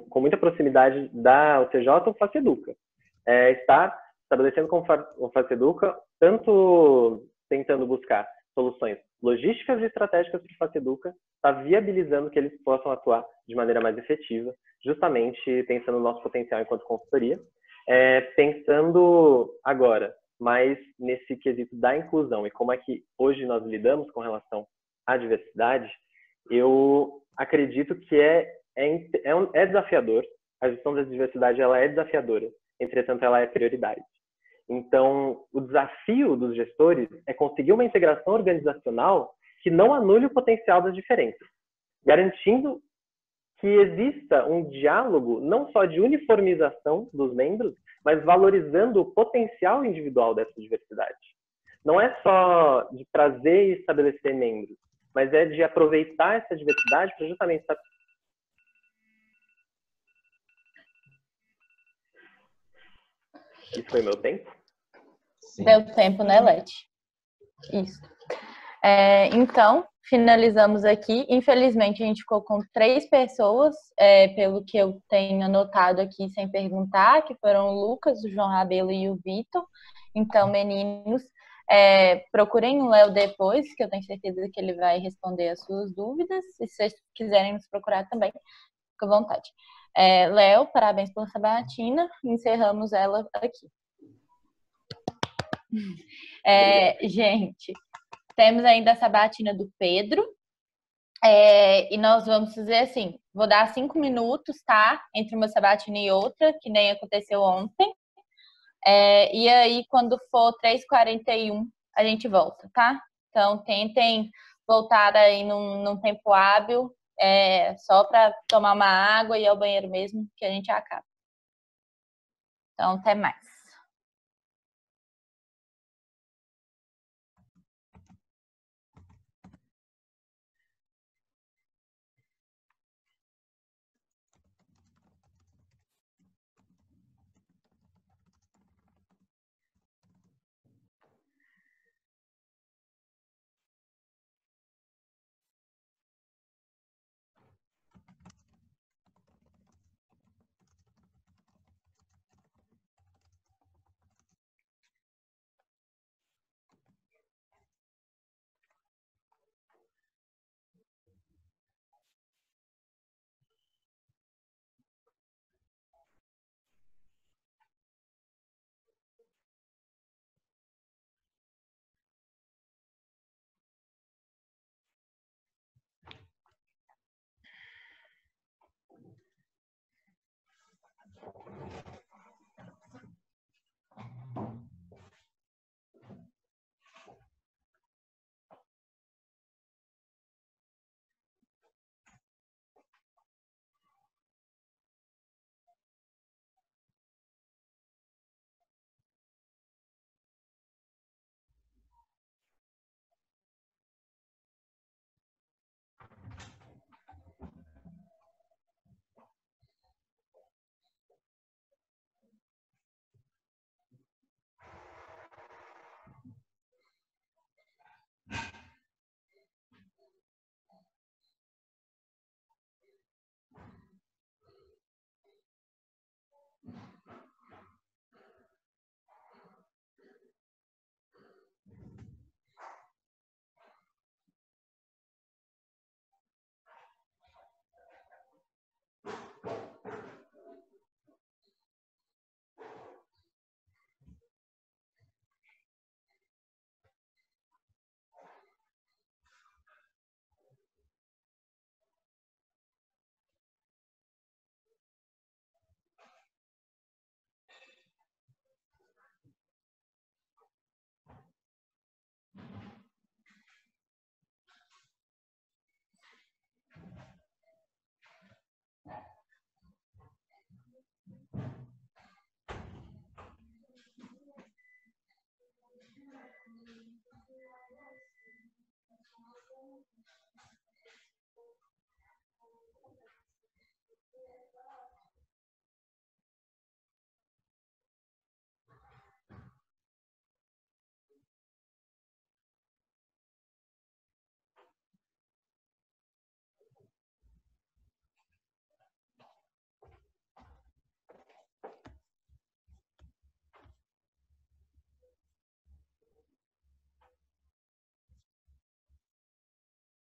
com muita proximidade da UCJ, o FACEDUCA. Estar estabelecendo com o FACEDUCA, tanto tentando buscar soluções logísticas e estratégicas para o FACEDUCA, está viabilizando que eles possam atuar de maneira mais efetiva, justamente pensando no nosso potencial enquanto consultoria. Pensando agora mais nesse quesito da inclusão e como é que hoje nós lidamos com relação à diversidade, eu acredito que é desafiador. A gestão da diversidade ela é desafiadora, entretanto ela é prioridade. Então, o desafio dos gestores é conseguir uma integração organizacional que não anule o potencial das diferenças, garantindo que exista um diálogo não só de uniformização dos membros, mas valorizando o potencial individual dessa diversidade. Não é só de trazer e estabelecer membros, mas é de aproveitar essa diversidade para justamente... Isso foi meu tempo? Sim. Deu tempo, né, Leti? Isso. Então, finalizamos aqui. Infelizmente, a gente ficou com 3 pessoas, pelo que eu tenho anotado aqui sem perguntar, que foram o Lucas, o João Rabelo e o Vitor. Então, meninos, procurem o Léo depois, que eu tenho certeza que ele vai responder as suas dúvidas. E se vocês quiserem nos procurar também, fica à vontade. Léo, parabéns pela sabatina. Encerramos ela aqui. Gente, temos ainda a sabatina do Pedro. E nós vamos fazer assim, vou dar 5 minutos, tá? Entre uma sabatina e outra, que nem aconteceu ontem. E aí, quando for 3h41, a gente volta, tá? Então, tentem voltar aí num tempo hábil, só para tomar uma água e ir ao banheiro mesmo, que a gente acaba. Então, até mais.